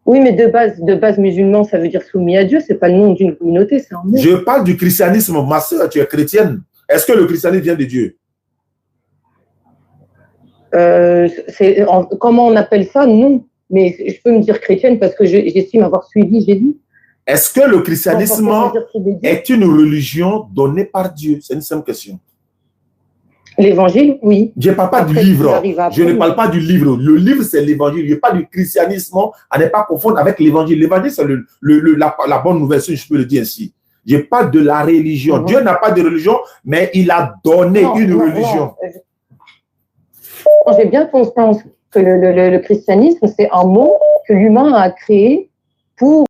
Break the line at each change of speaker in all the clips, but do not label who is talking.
Oui, mais de base musulman, ça veut dire soumis à Dieu. C'est pas le nom d'une communauté, c'est un mot.
Je parle du christianisme, ma soeur, tu es chrétienne. Est-ce que le christianisme vient de Dieu?
Comment on appelle ça? Non. Mais je peux me dire chrétienne parce que j'estime avoir suivi Jésus.
Est-ce que le christianisme est une religion donnée par Dieu? C'est une simple question.
L'évangile, oui.
Je ne parle pas du livre. Je ne parle pas du livre. Le livre, c'est l'évangile. Je parle du christianisme à ne pas confondre avec l'évangile. L'évangile, c'est la bonne nouvelle, si je peux le dire ainsi. Je parle de la religion. Dieu n'a pas de religion, mais il a donné une religion.
J'ai bien conscience que le christianisme, c'est un mot que l'humain a créé pour...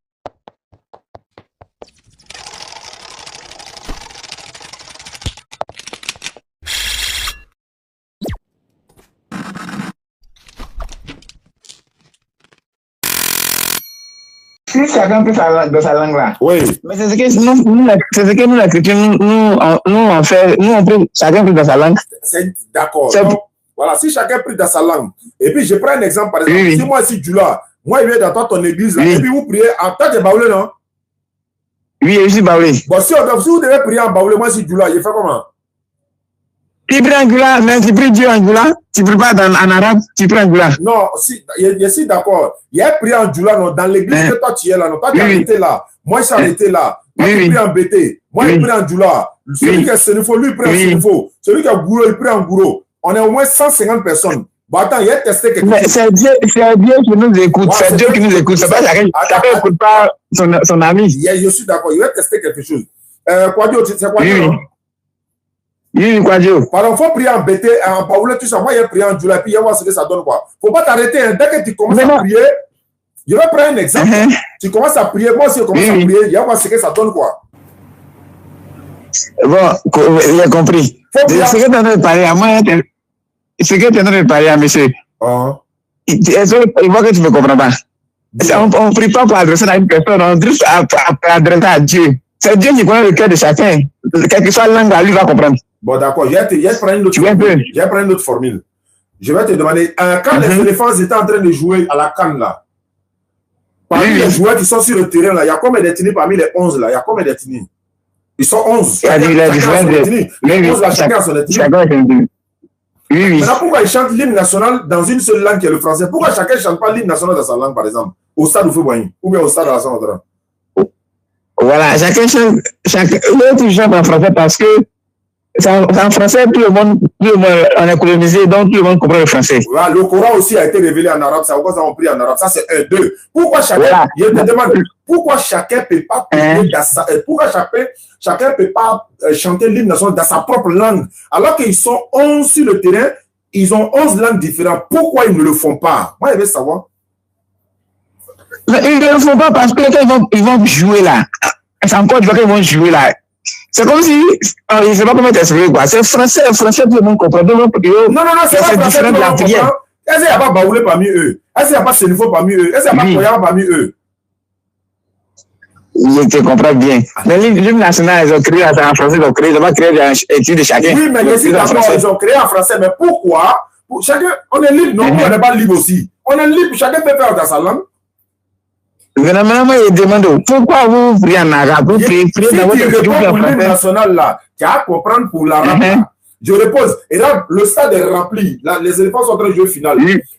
Si chacun peut de sa langue là.
Oui.
Mais c'est ce que nous, les chrétiens, on peut chacun peut dans sa langue.
D'accord. Voilà, si chacun prie dans sa langue. Et puis, je prends un exemple, par exemple.
Oui.
Si moi, si Djoula, moi, je viens dans ton église, là, et puis vous priez en tant que baoulé, non?
Oui, je suis baoulé.
Bon, si vous devez prier en baoulé, moi, si Djoula, je fais comment?
Tu prends Angoula, mais tu pries Dieu en Angoula, tu ne pries pas en arabe, tu prends Angoula.
Non, je suis d'accord. Il y a prié en Djoula, non, dans l'église que toi, tu es là, non? Toi, tu as été là. Moi, je suis arrêté là. Moi, je prie en BT. Moi, je prie en Djoula. Celui qui est Sénifo, lui, il prie en Sénifo. Celui qui est Gouro, il prie en Gouro. On est au moins 150 personnes. Bon, attends, il a testé quelque chose.
C'est Dieu qui nous écoute. Ouais, c'est Dieu qui nous écoute. C'est pas chacun n'écoute pas son ami.
Je suis d'accord. Il a testé quelque chose. Quadio, c'est quoi?
Oui, Quadio.
Pardon, il faut prier en BT, en Paoulé, tout ça. Moi, il a prié en Djoula, puis il va voir ce que ça donne, quoi. Il ne faut pas t'arrêter. Hein. Dès que tu commences à prier, je vais prendre un exemple. Tu commences à prier, moi aussi, je commence à prier, il va voir ce que ça donne, quoi.
Bon, j'ai compris. Ce que tu es en train de parler à moi, ce que tu es en train de parler à monsieur, il voit que tu ne me comprends pas. On ne prie pas pour adresser à une personne, on dit pour adresser à Dieu. C'est Dieu qui connaît le cœur de chacun. Quelle que soit la langue, lui va comprendre.
Bon, d'accord, je vais prendre une autre formule. Je vais te demander, quand les éléphants étaient en train de jouer à la canne, là, parmi les joueurs qui sont sur le terrain, là, il y a combien d'ethnies parmi les 11 là? Il y a combien d'ethnies? Ils sont 11. Chacun a son ethnie. Maintenant, pourquoi ils chantent l'hymne national dans une seule langue qui est le français? Pourquoi chacun ne chante pas l'hymne national dans sa langue, par exemple? Au stade où Fouboigny, ou bien au stade de la Saint-André?
Voilà, chacun chante en français parce que en français, tout le monde, on est colonisé, donc tout le monde comprend le français.
Voilà, le Coran aussi a été révélé en arabe, ça, pourquoi ça on prie en arabe? Ça, c'est un, deux. Pourquoi chacun, voilà. Je te demande, pourquoi chacun ne peut pas prier dans sa, pourquoi chacun peut pas chanter l'hymne national dans sa propre langue, alors qu'ils sont 11 sur le terrain, ils ont 11 langues différentes. Pourquoi ils ne le font pas? Moi, je veux savoir.
Mais ils ne le font pas parce que ils vont jouer là. C'est encore du qu'ils vont jouer là. C'est comme si, je ne sais pas comment t'expliquer quoi. C'est français, tout le monde comprend. Non,
c'est pas français, tout le monde comprend. Est-ce qu'il n'y a pas Baoulé parmi eux? Est-ce qu'il n'y a pas Sénifo parmi eux? Est-ce qu'il n'y a pas Koyama parmi eux?
Je te comprends bien. Mais l'hymne national, ils ont créé en français, ils ont pas créé des études de chacun.
Oui, mais ils ont créé en français. Mais pourquoi? Pour chacun, on est libre, non? On n'est pas libre aussi. On est libre, chacun peut faire dans sa langue.
Vraiment, il demande pourquoi vous priez en arabe? Vous priez dans votre
l'hymne national là, tu as à comprendre pour l'arabe. Je repose. Et là, le stade est rempli. Là, les éléphants sont en train de jouer finale.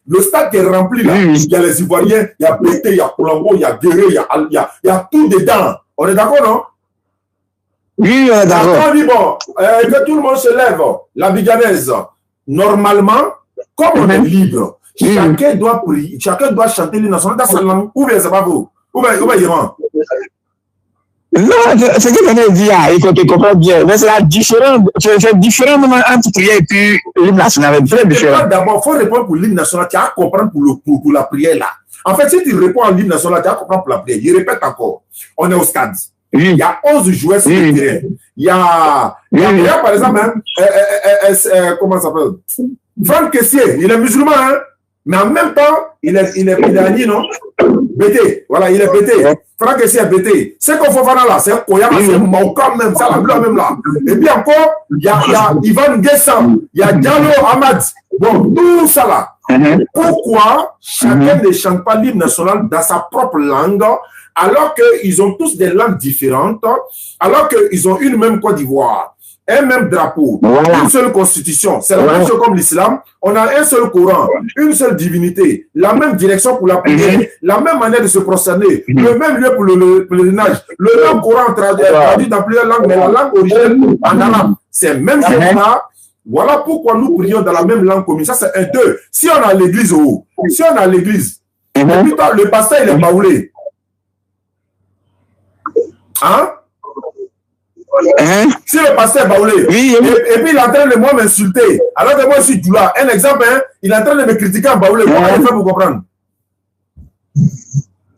Le stade est rempli là. Il y a les Ivoiriens, il y a BT, il y a Colombo, il y a Guéré, il y a tout dedans. On est d'accord, non?
Oui, on est d'accord.
On dit bon, que tout le monde se lève. La biganaise, normalement, comme on est libre, chacun doit prier, chacun doit chanter l'hymne national dans sa langue. Ou bien c'est pas vous? Ou bien Yéman?
Non, ce que je viens de dire, il faut que tu comprennes bien. Mais c'est différent entre prière et puis l'hymne national. C'est très différent.
D'abord, il faut répondre pour l'hymne national, tu as à comprendre pour la prière là. En fait, si tu réponds à l'hymne national, tu as à comprendre pour la prière. Je répète encore, on est au stade. Il y a 11 joueurs sur le terrain. Il y a par exemple, comment ça s'appelle? Franck Kessier, il est musulman, hein? Mais en même temps, il est allié, non? BT, voilà, il est BT. Franck ici est BT. C'est qu'on faut faire là, c'est un Koyama, c'est un Mauka même, ça la même là. Et puis encore, il y a Ivan Guessam, il y a Diallo Ahmad. Bon, tout ça là. Pourquoi chacun ne chante pas l'hymne national dans sa propre langue, alors qu'ils ont tous des langues différentes, alors qu'ils ont une même Côte d'Ivoire, un même drapeau, une seule constitution, c'est la même chose comme l'islam, on a un seul Coran, une seule divinité, la même direction pour la prière, la même manière de se prosterner, le même lieu pour le pèlerinage, le même Coran traduit dans plusieurs langues, mais la langue originelle en arabe, c'est le même chose. Voilà pourquoi nous prions dans la même langue commune. Ça, c'est un deux. Si on a l'église au haut, si on a l'église, et puis le pasteur, il est baoulé. Hein? Si le pasteur est baoulé, et puis il est en train de moi m'insulter, alors que moi je suis Djoula. Un exemple, hein, il est en train de me critiquer en baoulé. Comment il fait pour comprendre?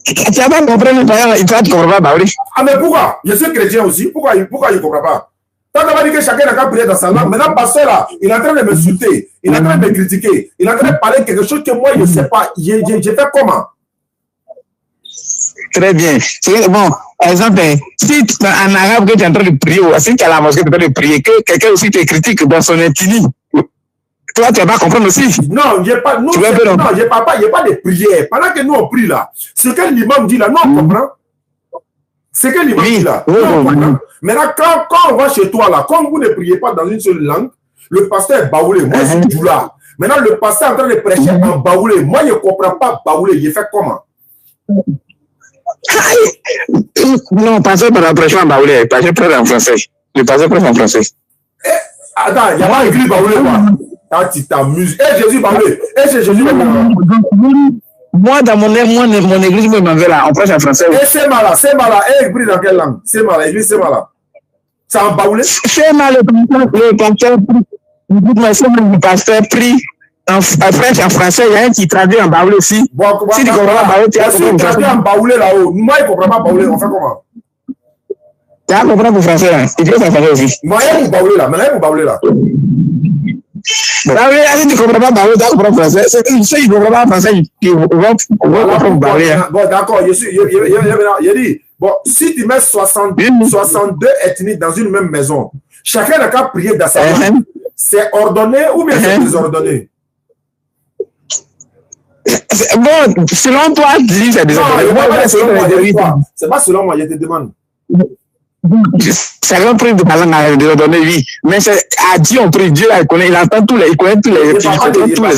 Tu vas pas comprendre, il va te comprendre baoulé.
Ah, mais pourquoi? Je suis chrétien aussi. Pourquoi il ne comprend pas? Tant qu'on va dire que chacun n'a qu'à prier dans sa langue, maintenant, le pasteur là, il est en train de m'insulter, il est en train de me critiquer, il est en train de parler de quelque chose que moi je ne sais pas. Je fais comment?
Très bien. Bon, par exemple, si en arabe que tu es en train de prier, ou si tu es à la mosquée, tu es en train de prier, que quelqu'un aussi te critique dans son intime, toi, tu vas pas comprendre aussi.
Non, il n'y a pas de prière. Pendant que nous on prie là, ce que l'imam dit là, nous on comprend. Ce que l'imam dit là, nous on comprend. Maintenant, quand on va chez toi là, comme vous ne priez pas dans une seule langue, le pasteur est baoulé, moi je suis là. Maintenant, le pasteur est en train de prêcher en baoulé. Moi, je ne comprends pas baoulé. Il fait comment?
Non, pasteur par la prêche en baoulé, pasteur prêche en français. Le pasteur prêche en français.
Attends, il n'y a pas écrit baoulé quoi? Quand tu t'amuses. Jésus baoulé. C'est Jésus baoulé.
Moi, dans mon église, moi, là, on prêche en français.
Et c'est malin. Écrit dans quelle langue? C'est malin. Église, c'est malin. C'est en baoulé?
C'est malin. Le pasteur prie en French, en français. Il y a un qui traduit en baoulé aussi.
Bon,
si tu comprends pas baoulé, tu as compris.
traduit en baoulé là-haut. Moi, je ne comprends pas baoulé. On fait comment?
Tu as compris pour français là. Il faut en français aussi.
Moi, il y a pour baoulé là. Maintenant, il y a pour baoulé là.
Si tu ne comprends pas baoulé, tu as compris français. Si tu ne comprends pas français, ils vont comprendre baoulé.
Bon, d'accord. Il dit, bon, si tu mets 62 ethnies dans une même maison, chacun n'a qu'à prier dans sa langue. C'est ordonné ou bien c'est désordonné?
Bon, selon toi, tu dis c'est désordonné.
C'est pas selon moi, je te demande.
C'est un prix de la langue désordonné, oui. Mais c'est à Dieu, on prie. Dieu, il connaît, il entend tous les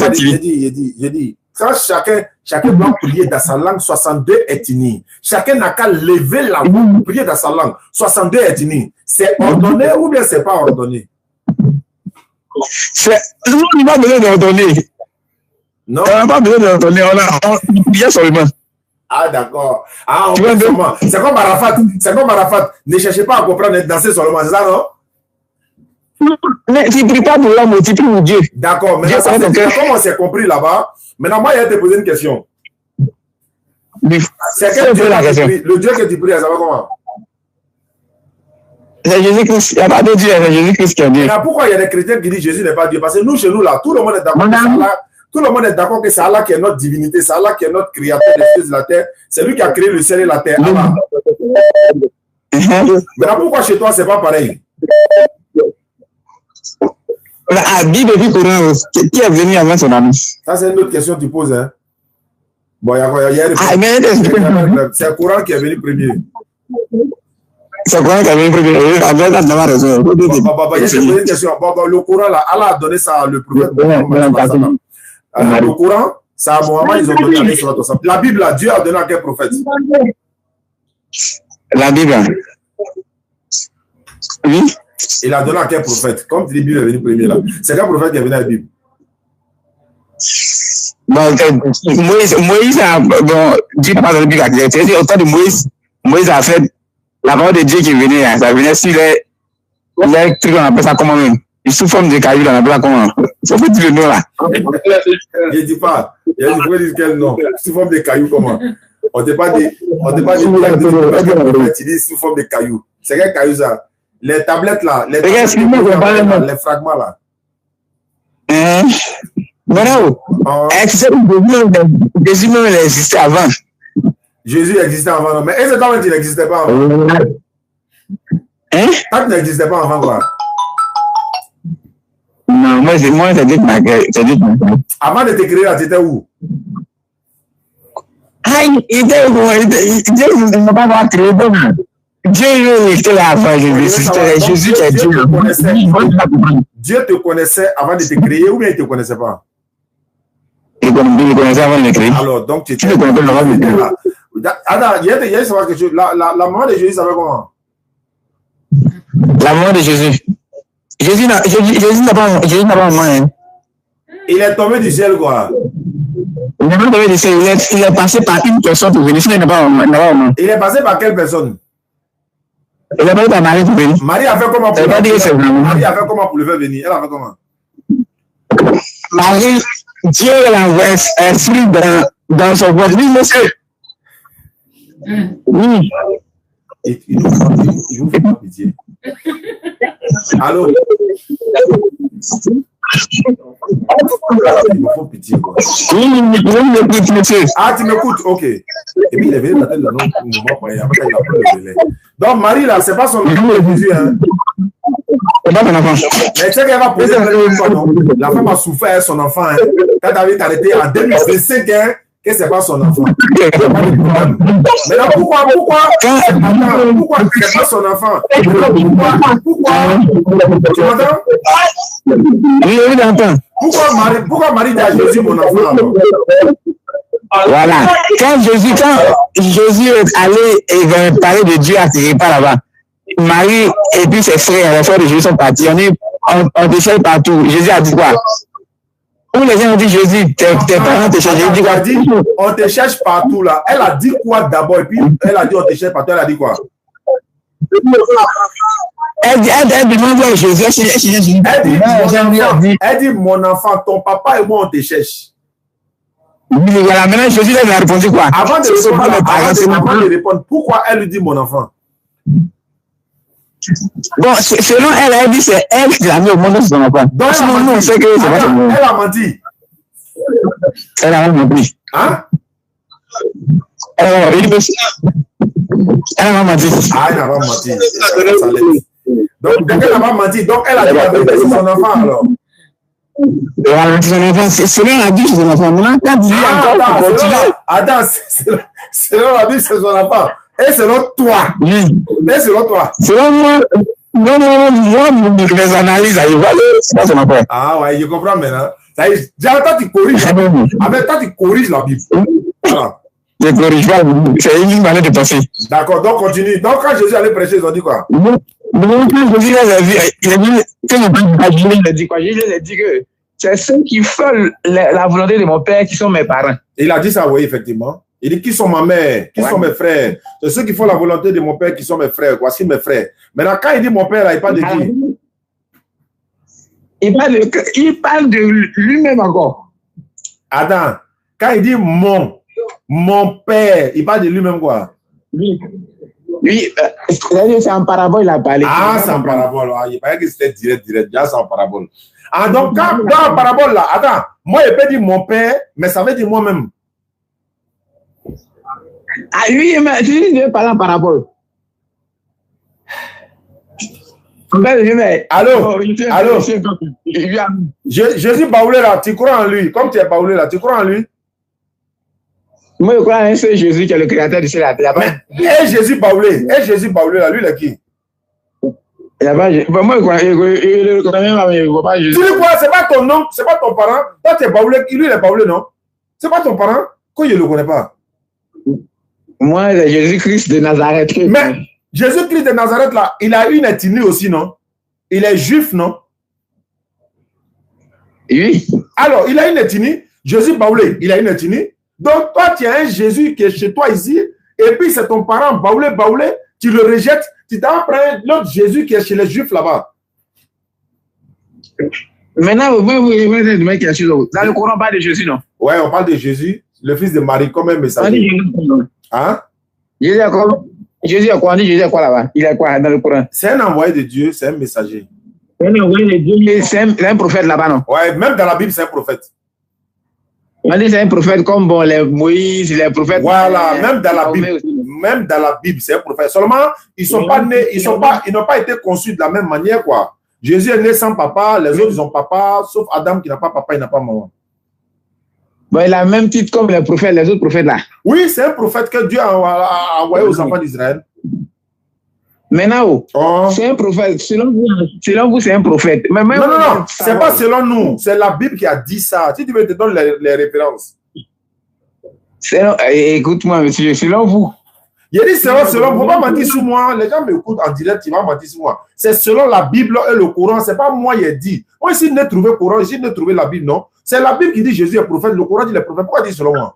activités.
J'ai dit, quand chacun doit prier dans sa langue, 62 ethnies. Chacun n'a qu'à lever la voix pour prier dans sa langue. 62 ethnies. C'est ordonné ou bien c'est pas ordonné?
Nous, on n'a pas besoin d'ordonner.
Non.
On n'a pas besoin d'ordonner. On prie seulement.
Ah, d'accord. Ah, on prie seulement. C'est comme Arafat. Ne cherchez pas à comprendre et danser seulement. C'est ça, non?
Mais tu ne pries pas pour l'homme, tu pries pour Dieu.
D'accord. Maintenant, comme on s'est compris là-bas, maintenant, moi, je vais te poser une question. C'est quel Dieu que tu pries? Le Dieu que tu pries, ça va comment?
C'est Jésus-Christ. Il n'y a pas de Dieu, c'est Jésus-Christ qui est Dieu.
Pourquoi il y a des chrétiens qui disent Jésus n'est pas Dieu? Parce que nous, chez nous, là, tout le monde est d'accord que c'est Allah. Tout le monde est d'accord que c'est Allah qui est notre divinité, c'est Allah qui est notre créateur des cieux et de la terre. C'est lui qui a créé le ciel et la terre. Allah. Maintenant, pourquoi chez toi, c'est pas pareil?
La Bible dit Coran, qui est venu avant son ami?
Ça, c'est une autre question que tu poses. Hein? Bon, il y a c'est le Coran qui est venu premier.
C'est quoi qui a venu premier? D'avoir raison.
Une question. Le Coran, là, Allah a donné ça le prophète. Le Coran, ça à Mohammed, ils ont donné à l'Islam. La Bible, là, Dieu a donné à quel prophète?
La Bible. Oui.
Il a donné à quel prophète? Comme tu dis, Bible est venu premier là. C'est quel prophète qui est venu à la Bible?
Bon, Moïse a. Bon, Dieu n'a pas donné la Bible. C'est au temps de Moïse. Moïse a fait la parole de Dieu qui venait. Ça venait sur les trucs, on appelle ça comment même? Sous forme de cailloux, on appelle ça comment? Ça fait dire le nom là.
Je ne dis pas. Je ne dis quel nom. Sous forme de cailloux, comment? On ne t'a pas dit. Tu dis sous forme de cailloux. C'est quel caillou ça? Les tablettes là, les fragments là.
Maintenant, Jésus même il existait avant.
Jésus existait avant, mais est-ce que toi tu n'existais pas avant?
Hein?
Toi tu n'existais pas avant quoi?
Non, moi c'est dit que
avant de te créer là, tu étais où?
Ah, Dieu ne m'a pas créé donc. Dieu était là avant Jésus qui est Dieu.
Dieu te connaissait avant de te créer ou bien il ne te connaissait pas?
Il connaissait avant de te créer.
Alors, donc tu
étais là.
Attends, il y a savoir quelque chose. La maman de Jésus savait comment?
La maman de Jésus. Jésus n'a pas maman. Hein.
Il est tombé du ciel quoi?
Il n'est pas tombé du ciel. Il est passé par une personne pour venir. Il n'a pas maman.
Il est passé par quelle personne?
Il est passé par Marie pour venir.
Marie a fait comment pour
Marie
a fait comment pour le faire venir? Elle a fait comment?
Marie, Dieu l'a envoyé un fruit dans son ventre. Oui, monsieur. Oui.
Il vous fait pas pitié. Allô? Il me faut pitié quoi.
Oui, monsieur.
Ah, tu m'écoutes? Ok. Et puis il est venu dans le nom pour après il a pris le relais. Donc Marie là, c'est pas son enfant de Jésus, hein?
C'est pas son enfant.
Mais tu sais qu'elle va poser une fois, non? La femme a souffert son enfant, hein? Quand David a arrêté en 2025, hein? Que c'est pas son enfant. Maintenant, pourquoi c'est pas son enfant? Pourquoi? Tu m'entends?
Oui, j'entends.
Pourquoi Marie dit à Jésus mon enfant alors?
Voilà. Quand Jésus est allé et va parler de Dieu à ses repas là-bas, Marie et puis ses frères, les frères de Jésus sont partis. On déchire partout. Jésus a dit quoi? Où les gens ont dit Jésus, tes parents te cherchent.
Elle a dit, on te cherche partout là. Elle a dit quoi d'abord? Et puis elle a dit on te cherche partout. Elle a dit quoi?
Elle demande à Jésus.
Elle dit mon enfant, ton papa et moi on te cherche.
Voilà, maintenant Jésus a répondu quoi?
Avant de répondre, pourquoi elle lui dit mon enfant?
Bon, selon elle dit c'est elle qui l'a mis au monde de son enfant.
Donc,
on sait que c'est pas son enfant.
Elle a menti.
Elle a menti.
Hein?
Elle a menti.
Ah, elle n'a pas menti. Donc, elle n'a pas menti. Donc, elle a dit la vérité, c'est son enfant alors.
Voilà, c'est son enfant. Selon la Bible, c'est son enfant. Maintenant, quand tu dis encore, tu continues.
Attends, selon la Bible, c'est son enfant. Et selon toi?
Oui.
Et selon toi?
Selon moi, mes analyses, c'est pas son enfant.
Ah ouais, je comprends maintenant. Ça y est, toi, tu corriges. Avec toi, tu corriges la Bible. Voilà.
Je ne corrige pas. C'est une manière de penser.
D'accord, donc continue. Donc, quand Jésus allait prêcher, ils ont dit quoi?
Quand Jésus a dit quoi? Jésus a dit que c'est ceux qui font la volonté de mon Père qui sont mes parents.
Il a dit ça, oui, effectivement. Il dit, qui sont ma mère? Qui sont mes frères? C'est ceux qui font la volonté de mon Père qui sont mes frères. Voici mes frères. Maintenant, quand il dit mon Père, là, il parle de qui? Il parle de lui-même encore. Attends, quand il dit mon Père, il parle de lui-même quoi?
Oui, c'est en parabole, il a parlé.
Ah, c'est en parabole. Ah, il paraît que c'était direct. Déjà, c'est en parabole. Ah, donc, quand dans la parabole, là, attends, moi, je peux dire mon Père, mais ça veut dire moi-même.
Ah oui, mais tu dis de parler en parabole.
Allô? Jésus baoulé là, tu crois en lui? Comme tu es baoulé là, tu crois en lui?
Moi, je crois en c'est Jésus qui est le créateur de la terre.
Et Jésus baoulé là, lui, il est qui?
Moi, je crois, il pas Jésus.
Tu dis quoi? C'est pas ton nom, c'est pas ton parent. Toi, tu es baoulé, lui, il est baoulé, non? C'est pas ton parent? Quoi, il ne le connaît pas?
Moi, c'est Jésus-Christ de Nazareth.
Mais Jésus-Christ de Nazareth, là, il a une ethnie aussi, non? Il est juif, non?
Oui.
Alors, il a une ethnie. Jésus baoulé, il a une ethnie. Donc, toi, tu as un Jésus qui est chez toi ici, et puis c'est ton parent baoulé, tu le rejettes, tu t'en prends l'autre Jésus qui est chez les Juifs là-bas.
Maintenant, vous dire quelque chose. Dans le Coran, on parle de Jésus, non?
Ouais, on parle de Jésus, le fils de Marie, comme un messager. Hein?
Jésus est quoi? Jésus est quoi là-bas? Il est quoi dans le Coran?
C'est un envoyé de Dieu, c'est un messager.
C'est un envoyé de Dieu, c'est un prophète là-bas, non?
Ouais, même dans la Bible, c'est un prophète.
On dit c'est un prophète comme bon, les Moïse, les prophètes.
Voilà, même dans la Bible. Même dans la Bible, c'est un prophète. Seulement, ils sont pas nés, ils n'ont pas été conçus de la même manière, quoi. Jésus est né sans papa, les autres, ils ont papa, sauf Adam qui n'a pas papa, il n'a pas maman.
Bon, il a le même titre comme les prophètes, les autres prophètes là.
Oui, c'est un prophète que Dieu a envoyé aux enfants d'Israël.
Maintenant, c'est un prophète. Selon vous, c'est un prophète. Mais même
non, c'est pas selon nous. C'est la Bible qui a dit ça. Si tu veux, je te donne les références.
Écoute-moi, monsieur, selon vous.
Il a dit selon vous. Il ne faut pas mentir sur moi. Les gens m'écoutent en direct, ils vont mentir sur moi. C'est selon la Bible et le Coran. Ce n'est pas moi qui ai dit. Moi, ici, je n'ai trouvé le Coran, ici, je n'ai trouvé la Bible, non. C'est la Bible qui dit Jésus est prophète. Le Coran dit les prophètes. Pourquoi dit selon moi?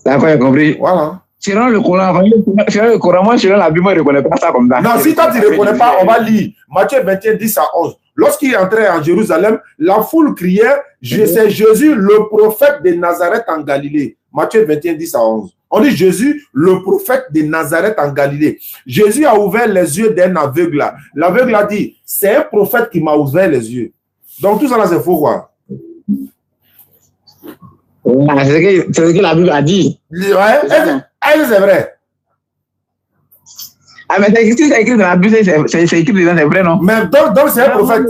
D'accord, j'ai compris.
Voilà.
Selon le Coran, moi, selon la Bible, je ne reconnais pas ça comme ça.
Non, si toi, tu ne reconnais pas, on va lire. Matthieu 21, 10 à 11. Lorsqu'il est entré en Jérusalem, la foule criait, c'est Jésus, le prophète de Nazareth en Galilée. Matthieu 21, 10 à 11. On dit Jésus, le prophète de Nazareth en Galilée. Jésus a ouvert les yeux d'un aveugle. L'aveugle a dit, c'est un prophète qui m'a ouvert les yeux. Donc tout ça là, c'est faux, quoi.
C'est ce que la Bible a dit.
Ouais, c'est vrai.
Ah, mais c'est écrit dans la Bible, c'est écrit dedans, c'est vrai, non?
Mais donc c'est un prophète.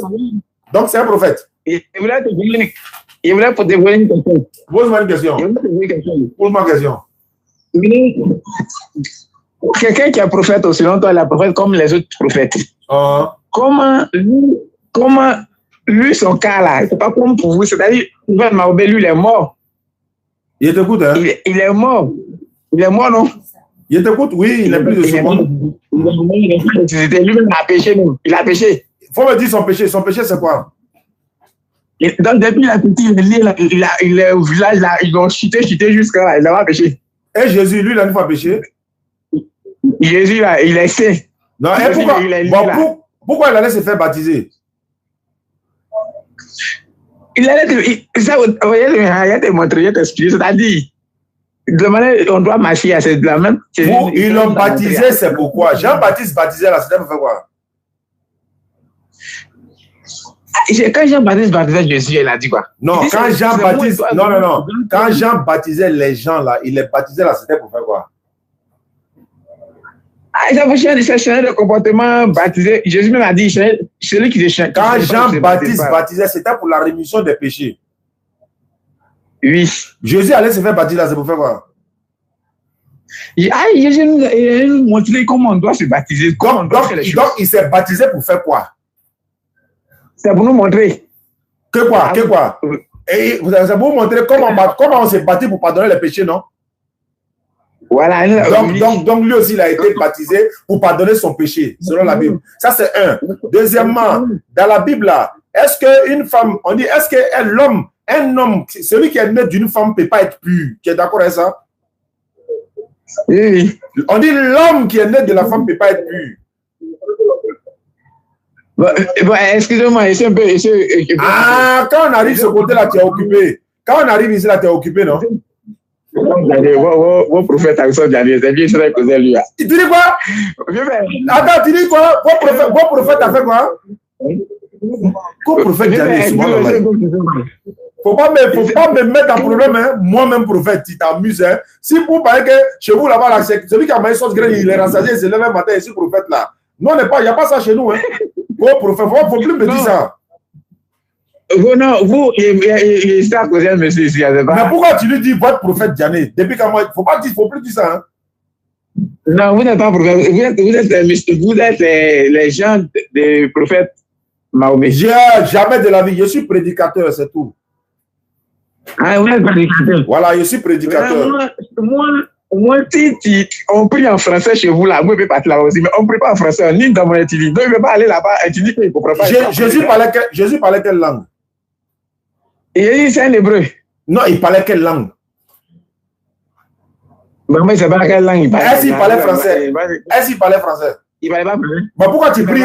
Donc c'est un prophète.
Il voulait te poser une question.
Pose-moi une question. Pose-moi une question.
Quelqu'un qui est prophète, selon toi, il est prophète comme les autres prophètes. Comment lui, son cas là, c'est pas comme pour vous, c'est-à-dire, Mahomet, lui, il est mort.
Il t'écoute, hein?
Il est mort. Il est mort, non?
Il t'écoute, oui, il n'est plus de ce monde.
C'était lui-même qui a péché, non? Il a péché.
Il faut me dire son péché. Son péché, c'est quoi?
Donc, depuis la petite, il est au village là, ils ont chuté jusqu'à là, il n'a pas péché.
Et Jésus, lui, il a une fois péché?
Jésus, là, il est saint.
Non, et pourquoi il allait se faire baptiser?
Il allait te montrer, il allait t'expliquer, c'est-à-dire, on doit marcher à cette la même.
Ils l'ont baptisé, c'est pourquoi? Jean-Baptiste baptisait là, c'était pour faire quoi?
Quand Jean-Baptiste baptisait Jésus, il a dit quoi?
Non, quand Jean-Baptiste. Non. Quand Jean baptisait les gens là, il les baptisait là, c'était pour faire quoi?
Ils avaient changé de comportement baptisé. Jésus même a dit, celui qui se
quand Jean-Baptiste baptisait, c'était pour la rémission des péchés.
Oui.
Jésus allait se faire baptiser là, c'est pour faire quoi?
Jésus nous montrer comment on doit se baptiser.
Donc il s'est baptisé pour faire quoi?
C'est pour nous montrer.
Que quoi? Et c'est pour vous montrer comment on s'est baptisé pour pardonner les péchés, non?
Voilà.
Donc lui aussi, il a été baptisé pour pardonner son péché, selon la Bible. Ça, c'est un. Deuxièmement, dans la Bible, là, est-ce qu'une femme, on dit, est-ce que l'homme, un homme, celui qui est né d'une femme ne peut pas être pur? Tu es d'accord avec ça?
Oui.
On dit l'homme qui est né de la femme ne peut pas être pur.
Excusez-moi, je suis un peu.
Quand on arrive de ce côté-là, tu es occupé. Quand on arrive ici, là, tu es occupé, non?
Vos prophètes, c'est bien, lui.
Tu dis quoi? Attends, tu dis quoi? Vos prophètes a fait quoi? Vos prophètes, faut pas me mettre en problème, hein? Moi-même prophète, tu t'amuses, hein? Si vous parlez que chez vous là-bas, celui qui a mangé sauce graine, il est rassasié, il se lève un matin, et je suis prophète là. Non, il n'y a pas ça chez nous, hein? Vos prophètes, il ne faut plus me dire ça.
Vous, il à causer monsieur ici.
Mais pourquoi tu lui dis votre prophète Diané? Depuis quand moi, il ne faut plus dire ça, hein?
Non, vous n'êtes pas prophète. Vous êtes les gens des prophètes Mahomet.
Jamais de la vie. Je suis prédicateur, c'est tout.
Ah, vous êtes prédicateur.
Voilà, je suis prédicateur.
Moi, si on prie en français chez vous là, moi je peux partir là aussi, mais on ne prie pas en français, on ligne dans mon étudiant. Donc je ne vais pas aller là-bas étudier qu'il ne comprend pas.
Jésus parlait quelle langue?
Et c'est un hébreu.
Non, il parlait quelle langue?
Mais moi, je ne sais pas quelle langue il parlait.
Est-ce qu'il parlait français? Est-ce qu'il parlait français?
Il ne parlait pas français.
Mais pourquoi tu pries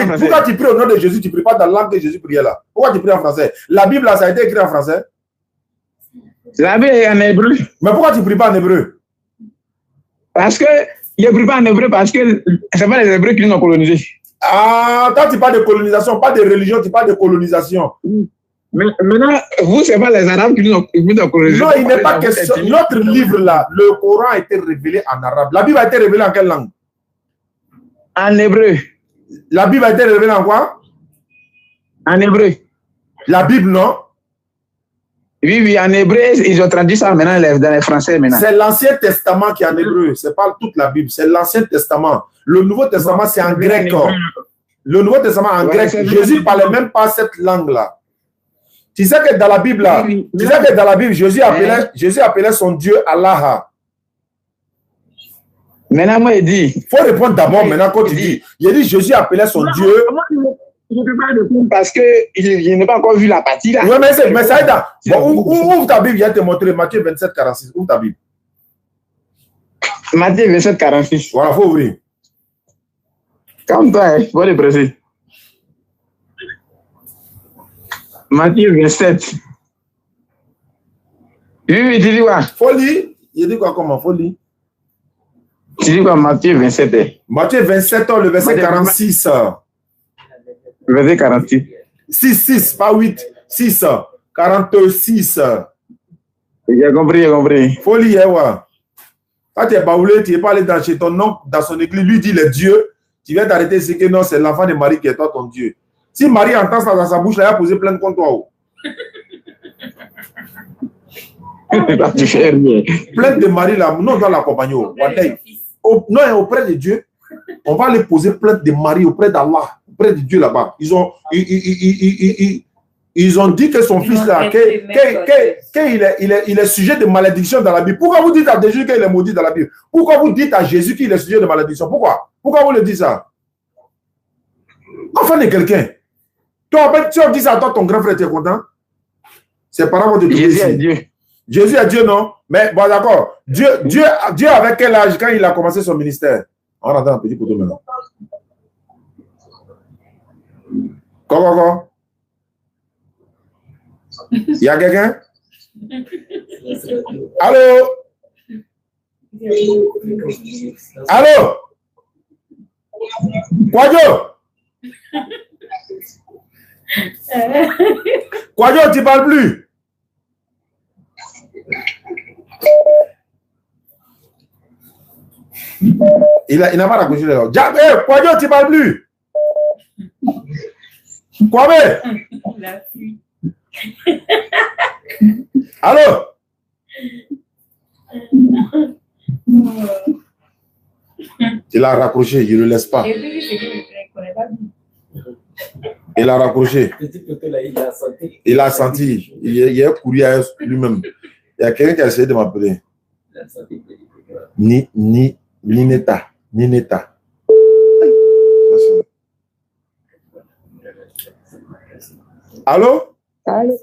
au nom de Jésus? Tu ne pries pas dans la langue que Jésus priait là? Pourquoi tu pries en français? La Bible, là, ça a été écrit en français?
La Bible est en hébreu.
Mais pourquoi tu ne pries pas en hébreu?
Parce que il ne prie pas en hébreu parce que ce n'est pas les Hébreux qui nous ont colonisés.
Ah, quand tu parles de colonisation, pas de religion, tu parles de colonisation.
Mais maintenant, vous, c'est pas les Arabes qui nous ont corrigé.
Non, il n'est pas question. Notre livre là, le Coran a été révélé en arabe. La Bible a été révélée en quelle langue?
En hébreu.
La Bible a été révélée en quoi?
En hébreu.
La Bible, non?
Oui, oui, en hébreu, ils ont traduit ça maintenant dans les français maintenant.
C'est l'Ancien Testament qui est en hébreu. C'est pas toute la Bible, c'est l'Ancien Testament. Le Nouveau Testament, c'est en grec. Le Nouveau Testament en grec. Jésus ne parlait même pas cette langue-là. Tu sais que dans la Bible, là, Jésus appelait son Dieu Allah.
Maintenant, moi, il dit.
Il faut répondre d'abord maintenant quand tu dis. Il dit Jésus appelait son Dieu.
Je ne peux pas répondre parce qu'il n'a pas encore vu la partie là.
Oui, mais ça aide. Bon, ouvre ta Bible, il vient te montrer Matthieu 27, 46. Ouvre ta Bible.
Matthieu 27, 46.
Voilà, il faut ouvrir.
Comme toi, il faut le préciser. Matthieu 27. Oui, tu dis quoi?
Faut lire. Il dit quoi comment? Faut lire.
Tu dis quoi, Matthieu 27?
Matthieu 27, le verset 46.
Verset 46.
6, pas 8. 6. 46.
J'ai compris.
Faut lire, ouais. Quand tu es baoulé, tu n'es pas allé chez ton oncle, dans son église, lui dit le Dieu. Tu viens t'arrêter, c'est que non, c'est l'enfant de Marie qui est toi, ton Dieu. Si Marie entend ça dans sa bouche, là, il a posé plainte contre toi.
Tu fais rien.
Plainte de Marie, là, non, on doit l'accompagner. Non, auprès de Dieu, on va aller poser plainte de Marie auprès d'Allah, auprès de Dieu là-bas. Ils ont dit que son fils là, il est sujet de malédiction dans la Bible. Pourquoi vous dites à Jésus qu'il est maudit dans la Bible? Pourquoi vous dites à Jésus qu'il est sujet de malédiction? Pourquoi vous le dites ça? Enfant de quelqu'un. Toi, si on dit ça à toi, ton grand frère, tu es content? C'est par rapport de
Jésus est Dieu.
Jésus est Dieu, non? Mais bon, d'accord. Dieu avec quel âge quand il a commencé son ministère? On rentre un petit poteau maintenant. Quoi? Il y a quelqu'un? Allô? Allô? Quadio? Quadio, tu parles plus? Il n'a pas raccroché les oreilles. Quadio, tu parles plus? Kwame? Allô? Il a raccroché, il ne le laisse pas. Il a raccroché. Il a senti. Il a couru à lui-même. Il y a quelqu'un qui a essayé de m'appeler. Nineta. Allô?
Allô?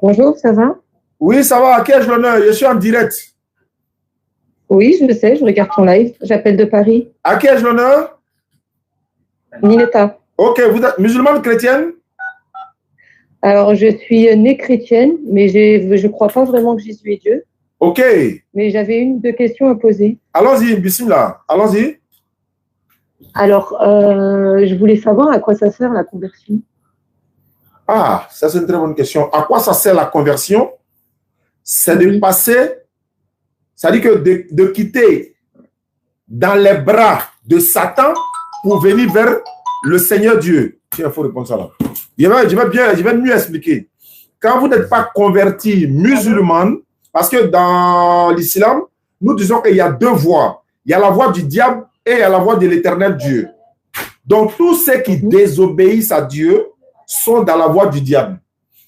Bonjour, ça va?
Oui, ça va. À qui ai-je l'honneur? Je suis en direct.
Oui, je le sais, je regarde ton live. J'appelle de Paris.
À qui ai-je l'honneur?
Nineta.
Ok, vous êtes musulmane chrétienne?
Alors, je suis née chrétienne, mais je ne crois pas vraiment que Jésus est Dieu.
Ok.
Mais j'avais une ou deux questions à poser.
Allons-y, bismillah. Allons-y.
Alors, je voulais savoir à quoi ça sert la conversion.
Ah, ça c'est une très bonne question. À quoi ça sert la conversion? C'est de passer, c'est-à-dire que de quitter dans les bras de Satan pour venir vers le Seigneur Dieu. Tiens, il faut répondre ça là. Je vais mieux expliquer. Quand vous n'êtes pas converti musulman, parce que dans l'islam, nous disons qu'il y a deux voies. Il y a la voie du diable et il y a la voie de l'éternel Dieu. Donc, tous ceux qui désobéissent à Dieu sont dans la voie du diable.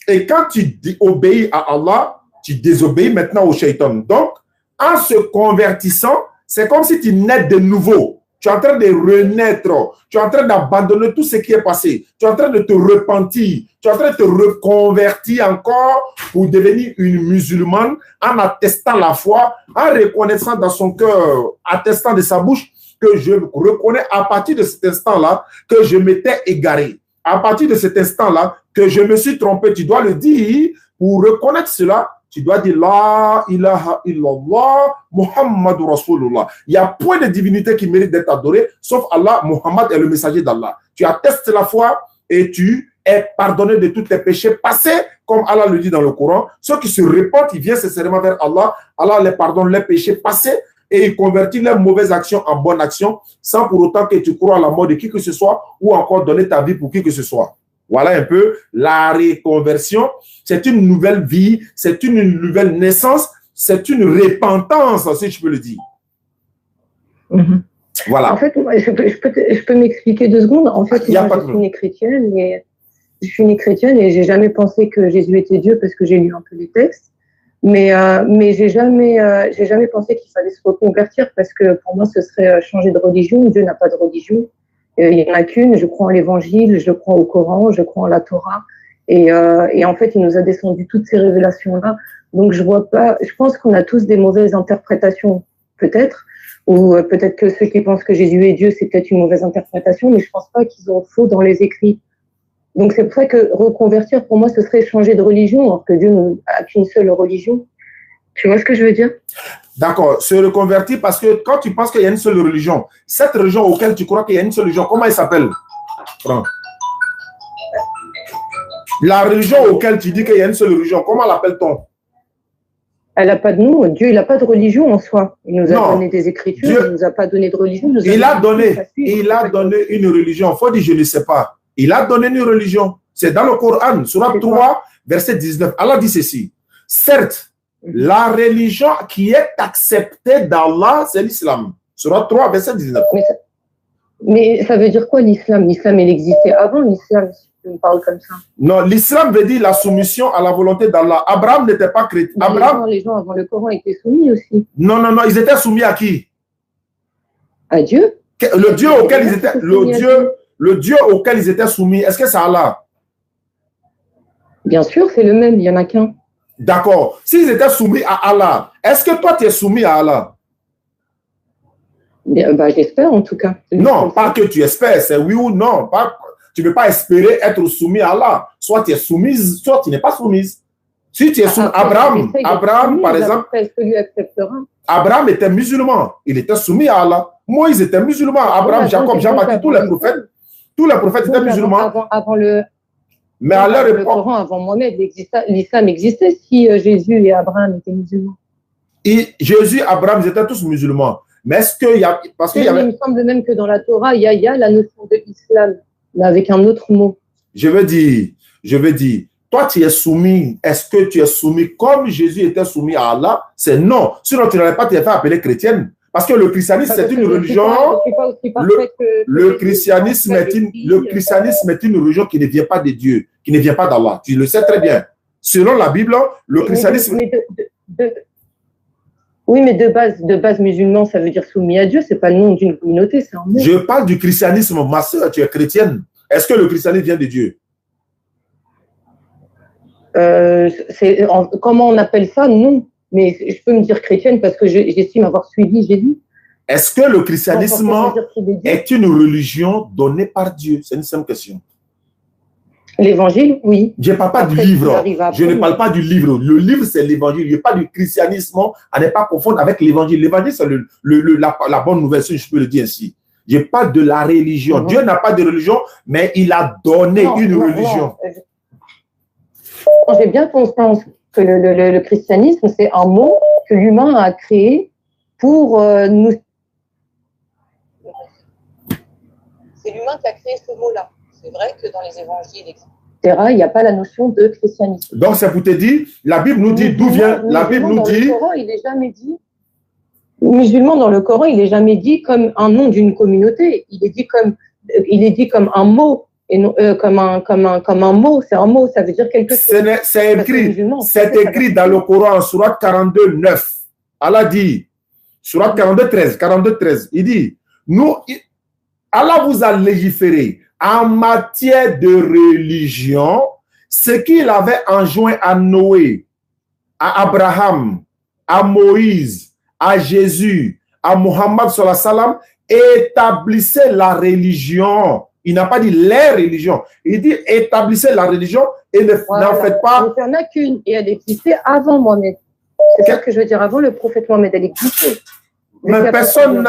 Et quand tu obéis à Allah, tu désobéis maintenant au shaitan. Donc, en se convertissant, c'est comme si tu nais de nouveau. Tu es en train de renaître. Tu es en train d'abandonner tout ce qui est passé. Tu es en train de te repentir. Tu es en train de te reconvertir encore pour devenir une musulmane en attestant la foi, en reconnaissant dans son cœur, attestant de sa bouche que je reconnais à partir de cet instant-là que je m'étais égaré. À partir de cet instant-là que je me suis trompé. Tu dois le dire pour reconnaître cela. Tu dois dire La ilaha illallah Muhammadu Rasulullah. Il n'y a point de divinité qui mérite d'être adorée, sauf Allah. Muhammad est le messager d'Allah. Tu attestes la foi et tu est pardonné de tous tes péchés passés, comme Allah le dit dans le Coran. Ceux qui se répandent, ils viennent sincèrement vers Allah. Allah les pardonne les péchés passés et il convertit leurs mauvaises actions en bonnes actions, sans pour autant que tu crois à la mort de qui que ce soit ou encore donner ta vie pour qui que ce soit. Voilà un peu la reconversion. C'est une nouvelle vie, c'est une nouvelle naissance, c'est une repentance, si je peux le dire. Voilà.
En fait, je peux m'expliquer 2 secondes. En fait, moi, je suis née chrétienne et j'ai jamais pensé que Jésus était Dieu parce que j'ai lu un peu les textes. Mais j'ai jamais pensé qu'il fallait se reconvertir parce que pour moi, ce serait changer de religion. Dieu n'a pas de religion. Il n'y en a qu'une. Je crois en l'Évangile, je crois au Coran, je crois en la Torah. Et en fait, il nous a descendu toutes ces révélations-là. Donc, je vois pas. Je pense qu'on a tous des mauvaises interprétations, peut-être. Ou peut-être que ceux qui pensent que Jésus est Dieu, c'est peut-être une mauvaise interprétation, mais je pense pas qu'ils ont faux dans les écrits. Donc c'est pour ça que reconvertir, pour moi, ce serait changer de religion, alors que Dieu n'a qu'une seule religion. Tu vois ce que je veux dire?
D'accord, se reconvertir parce que quand tu penses qu'il y a une seule religion, cette religion auquel tu crois qu'il y a une seule religion, comment elle s'appelle? La religion auquel tu dis qu'il y a une seule religion, comment l'appelle-t-on?
Elle n'a pas de nom. Dieu, il n'a pas de religion en soi. Il nous a donné des écritures, il ne nous a pas donné de religion.
Il a donné une religion. Il faut dire, je ne sais pas. Il a donné une religion. C'est dans le Coran, Sourate 3, verset 19. Allah dit ceci. Certes, la religion qui est acceptée d'Allah, c'est l'islam. Sourate 3, verset 19.
Mais ça veut dire quoi l'islam? L'islam, il existait avant l'islam. On parle comme ça.
Non, l'islam veut dire la soumission à la volonté d'Allah. Abraham n'était pas chrétien.
Les gens avant le Coran étaient soumis aussi.
Non, ils étaient soumis à qui?
À Dieu.
Le Dieu auquel ils étaient, le Dieu auquel ils étaient soumis, est-ce que c'est Allah?
Bien sûr, c'est le même, il n'y en a qu'un.
D'accord. S'ils étaient soumis à Allah, est-ce que toi tu es soumis à Allah?
J'espère en tout cas.
Non, pas que tu espères, c'est oui ou non. Tu ne peux pas espérer être soumis à Allah. Soit tu es soumise, soit tu n'es pas soumise. Si tu es soumis, Abraham, par exemple, Abraham était musulman. Il était soumis à Allah. Moïse était musulman. Abraham, Jacob, Jean-Baptiste, tous les prophètes étaient musulmans. Mais à leur époque,
Coran, avant Mohamed, l'islam existait si Jésus et Abraham étaient musulmans.
Jésus et Abraham, ils étaient tous musulmans. Mais est-ce qu'il y a... Parce qu'il y avait...
Il me semble même que dans la Torah, il y a la notion de l'islam, mais avec un autre mot.
Je veux dire, toi tu es soumis, est-ce que tu es soumis comme Jésus était soumis à Allah? C'est non. Sinon, tu n'aurais pas été fait appeler chrétienne. Parce que le christianisme, c'est une religion. Le christianisme est une religion qui ne vient pas de Dieu, qui ne vient pas d'Allah. Tu le sais très bien. Selon la Bible, le christianisme.
Oui, mais de base musulman, ça veut dire soumis à Dieu. C'est pas le nom d'une communauté, c'est un mot.
Je parle du christianisme, ma soeur, tu es chrétienne. Est-ce que le christianisme vient de Dieu?
Comment on appelle ça? Non. Mais je peux me dire chrétienne parce que j'estime avoir suivi Jésus.
Est-ce que le christianisme est une religion donnée par Dieu? C'est une simple question.
L'évangile, oui.
Je ne parle pas du livre. Je ne parle pas du livre. Le livre, c'est l'évangile. Je ne parle pas du christianisme. À ne pas confondre avec l'évangile. L'évangile, c'est la bonne nouvelle, si je peux le dire ainsi. Je parle de la religion. Dieu n'a pas de religion, mais il a donné une religion.
J'ai bien conscience que le christianisme, c'est un mot que l'humain a créé pour nous. C'est l'humain qui a créé ce mot-là. C'est vrai que dans les évangiles, etc., il n'y a pas la notion de christianisme.
Donc, c'est pour te dire, la Bible nous dit d'où vient. La Bible nous dit.
Le Coran, il n'est jamais dit. Musulman, dans le Coran, il n'est jamais dit comme un nom d'une communauté. Il est dit comme un mot. Et non, comme un mot, c'est un mot, ça veut dire quelque chose.
C'est écrit dans le Coran, Sourate 42, 9. Allah dit, Sourate 42, 13, il dit, Allah vous a légiféré en matière de religion, ce qu'il avait enjoint à Noé, à Abraham, à Moïse, à Jésus, à Mohammed sallallahu alayhi wa sallam, établissez la religion. Il n'a pas dit les religions. Il dit établissez la religion et n'en faites pas.
Donc, il n'y en a qu'une et elle existait avant Mohamed. C'est ça que je veux dire. Avant le prophète Mohamed, elle existait.
Mais personne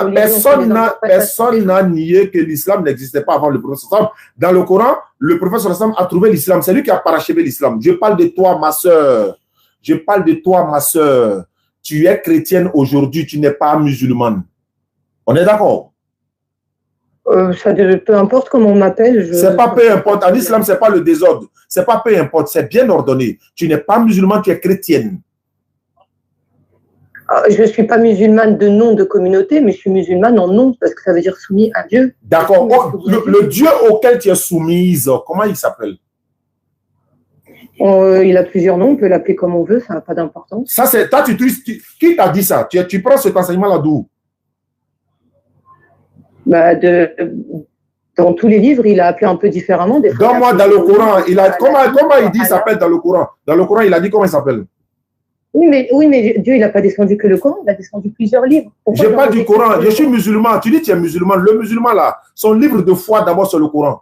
n'a nié que l'islam n'existait pas avant le prophète. Dans le Coran, le prophète a trouvé l'islam. C'est lui qui a parachevé l'islam. Je parle de toi, ma soeur. Je parle de toi, ma soeur. Tu es chrétienne aujourd'hui, tu n'es pas musulmane. On est d'accord?
Peu importe comment on m'appelle.
C'est pas peu importe. En islam, c'est pas le désordre. C'est pas peu importe. C'est bien ordonné. Tu n'es pas musulmane, tu es chrétienne.
Je ne suis pas musulmane de nom de communauté, mais je suis musulmane en nom, parce que ça veut dire soumis à Dieu.
D'accord. Le Dieu auquel tu es soumise, comment il s'appelle?
Il a plusieurs noms, on peut l'appeler comme on veut, ça n'a pas d'importance.
Ça, c'est toi, qui t'a dit ça? Tu prends cet enseignement-là d'où?
Dans tous les livres, il a appelé un peu différemment.
Donne-moi dans le Coran, comment il dit il s'appelle dans le Coran? Dans le Coran, il a dit comment il s'appelle?
Oui, mais Dieu, il n'a pas descendu que le Coran, il a descendu plusieurs livres.
Je parle du Coran, je suis musulman. Tu dis que tu es musulman. Le musulman, là, son livre de foi, d'abord, c'est le Coran.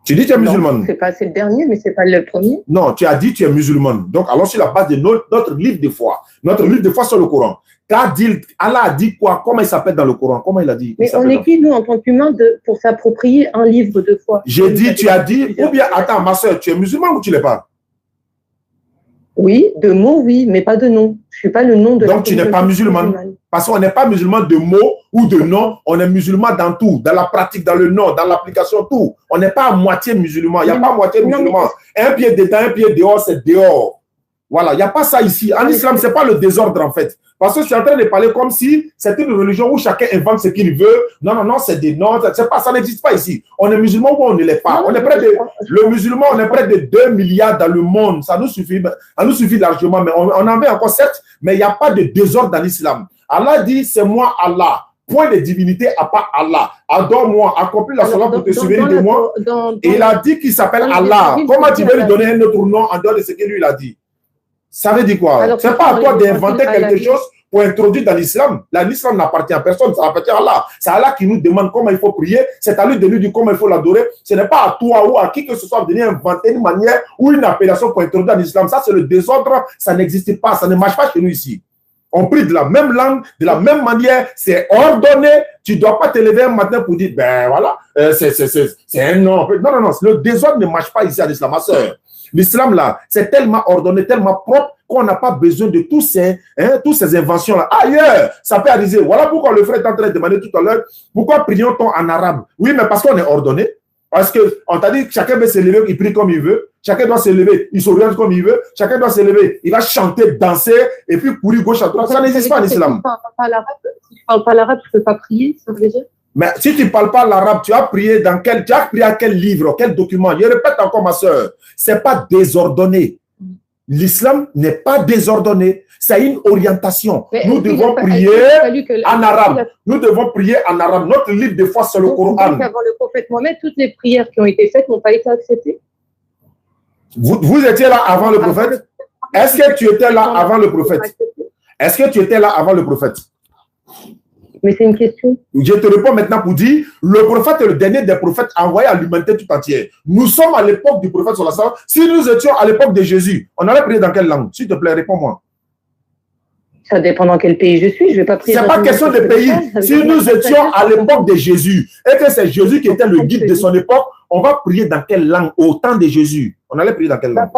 Tu dis que tu es musulman.
C'est le dernier, mais ce n'est pas le premier.
Non, tu as dit que tu es musulman. Donc, alors, sur la base de notre livre de foi. Notre livre de foi sur le Coran. Allah a dit quoi? Comment il s'appelle dans le Coran? Comment il a dit?
Mais on est qui, nous, en tant qu'humains, pour s'approprier un livre de foi?
J'ai dit, tu as dit, ou bien, attends, ma soeur, tu es musulman ou tu ne l'es pas?
Oui, de mots, oui, mais pas de nom. Je ne suis pas le nom de.
Donc, tu n'es pas musulman. Parce qu'on n'est pas musulman de mots ou de nom. On est musulman dans tout, dans la pratique, dans le nom, dans l'application, tout. On n'est pas à moitié musulman. Il n'y a pas à moitié musulman. Un pied dedans, un pied dehors, c'est dehors. Voilà, il n'y a pas ça ici. En islam, ce n'est pas le désordre, en fait. Parce que je suis en train de parler comme si c'était une religion où chacun invente ce qu'il veut. Non, c'est des noms. Ça n'existe pas ici. On est musulman ou on ne l'est pas. Le musulman, on est près de 2 milliards dans le monde. Ça nous suffit largement. Mais on en veut encore 7. Mais il n'y a pas de désordre dans l'islam. Allah dit, c'est moi Allah. Point de divinité à part Allah. Adore-moi, accomplis la salat pour te souvenir de moi. Et il a dit qu'il s'appelle Allah. Comment tu veux lui donner un autre nom en dehors de ce que lui il a dit? Ça veut dire quoi? Ce n'est pas à toi d'inventer quelque chose pour introduire dans l'islam. L'islam n'appartient à personne, ça appartient à Allah. C'est Allah qui nous demande comment il faut prier. C'est à lui de nous dire comment il faut l'adorer. Ce n'est pas à toi ou à qui que ce soit de venir inventer une manière ou une appellation pour introduire dans l'islam. Ça, c'est le désordre. Ça n'existe pas. Ça ne marche pas chez nous ici. On prie de la même langue, de la même manière. C'est ordonné. Tu ne dois pas te lever un matin pour dire, ben voilà, c'est un nom. Non. Le désordre ne marche pas ici à l'islam, ma soeur. L'islam, là, c'est tellement ordonné, tellement propre qu'on n'a pas besoin de tous ces inventions-là. Ailleurs, ça peut arriver. Voilà pourquoi le frère est en train de demander tout à l'heure, pourquoi prions-on en arabe? Oui, mais parce qu'on est ordonné. Parce qu'on t'a dit que chacun peut se lever, il prie comme il veut. Chacun doit se lever, il s'oriente comme il veut. Chacun doit se lever, il va chanter, danser, et puis courir gauche à droite. Ça n'existe pas en islam.
Si tu ne parles pas l'arabe, tu ne peux pas prier, ça veut dire?
Mais si tu ne parles pas l'arabe, tu as prié à quel livre, quel document? Je répète encore, ma soeur, ce n'est pas désordonné. L'islam n'est pas désordonné. C'est une orientation. Nous devons prier en arabe. Nous devons prier en arabe. Notre livre de foi, c'est le Coran.
Avant le prophète Mohammed, toutes les prières qui ont été faites n'ont pas été acceptées.
Vous étiez là avant le prophète? Est-ce que tu étais là avant le prophète? Est-ce que tu étais là avant le prophète?
Mais c'est une question.
Je te réponds maintenant pour dire, le prophète est le dernier des prophètes envoyés à l'humanité tout entière. Nous sommes à l'époque du prophète sallallahu alayhi wa sallam. Si nous étions à l'époque de Jésus, on allait prier dans quelle langue? S'il te plaît, réponds-moi.
Ça dépend dans quel pays je suis. Je vais pas prier.
C'est pas question de pays. Si nous étions à l'époque de Jésus et que c'est Jésus qui était le guide de son époque, on va prier dans quelle langue au temps de Jésus? On allait prier dans quelle langue?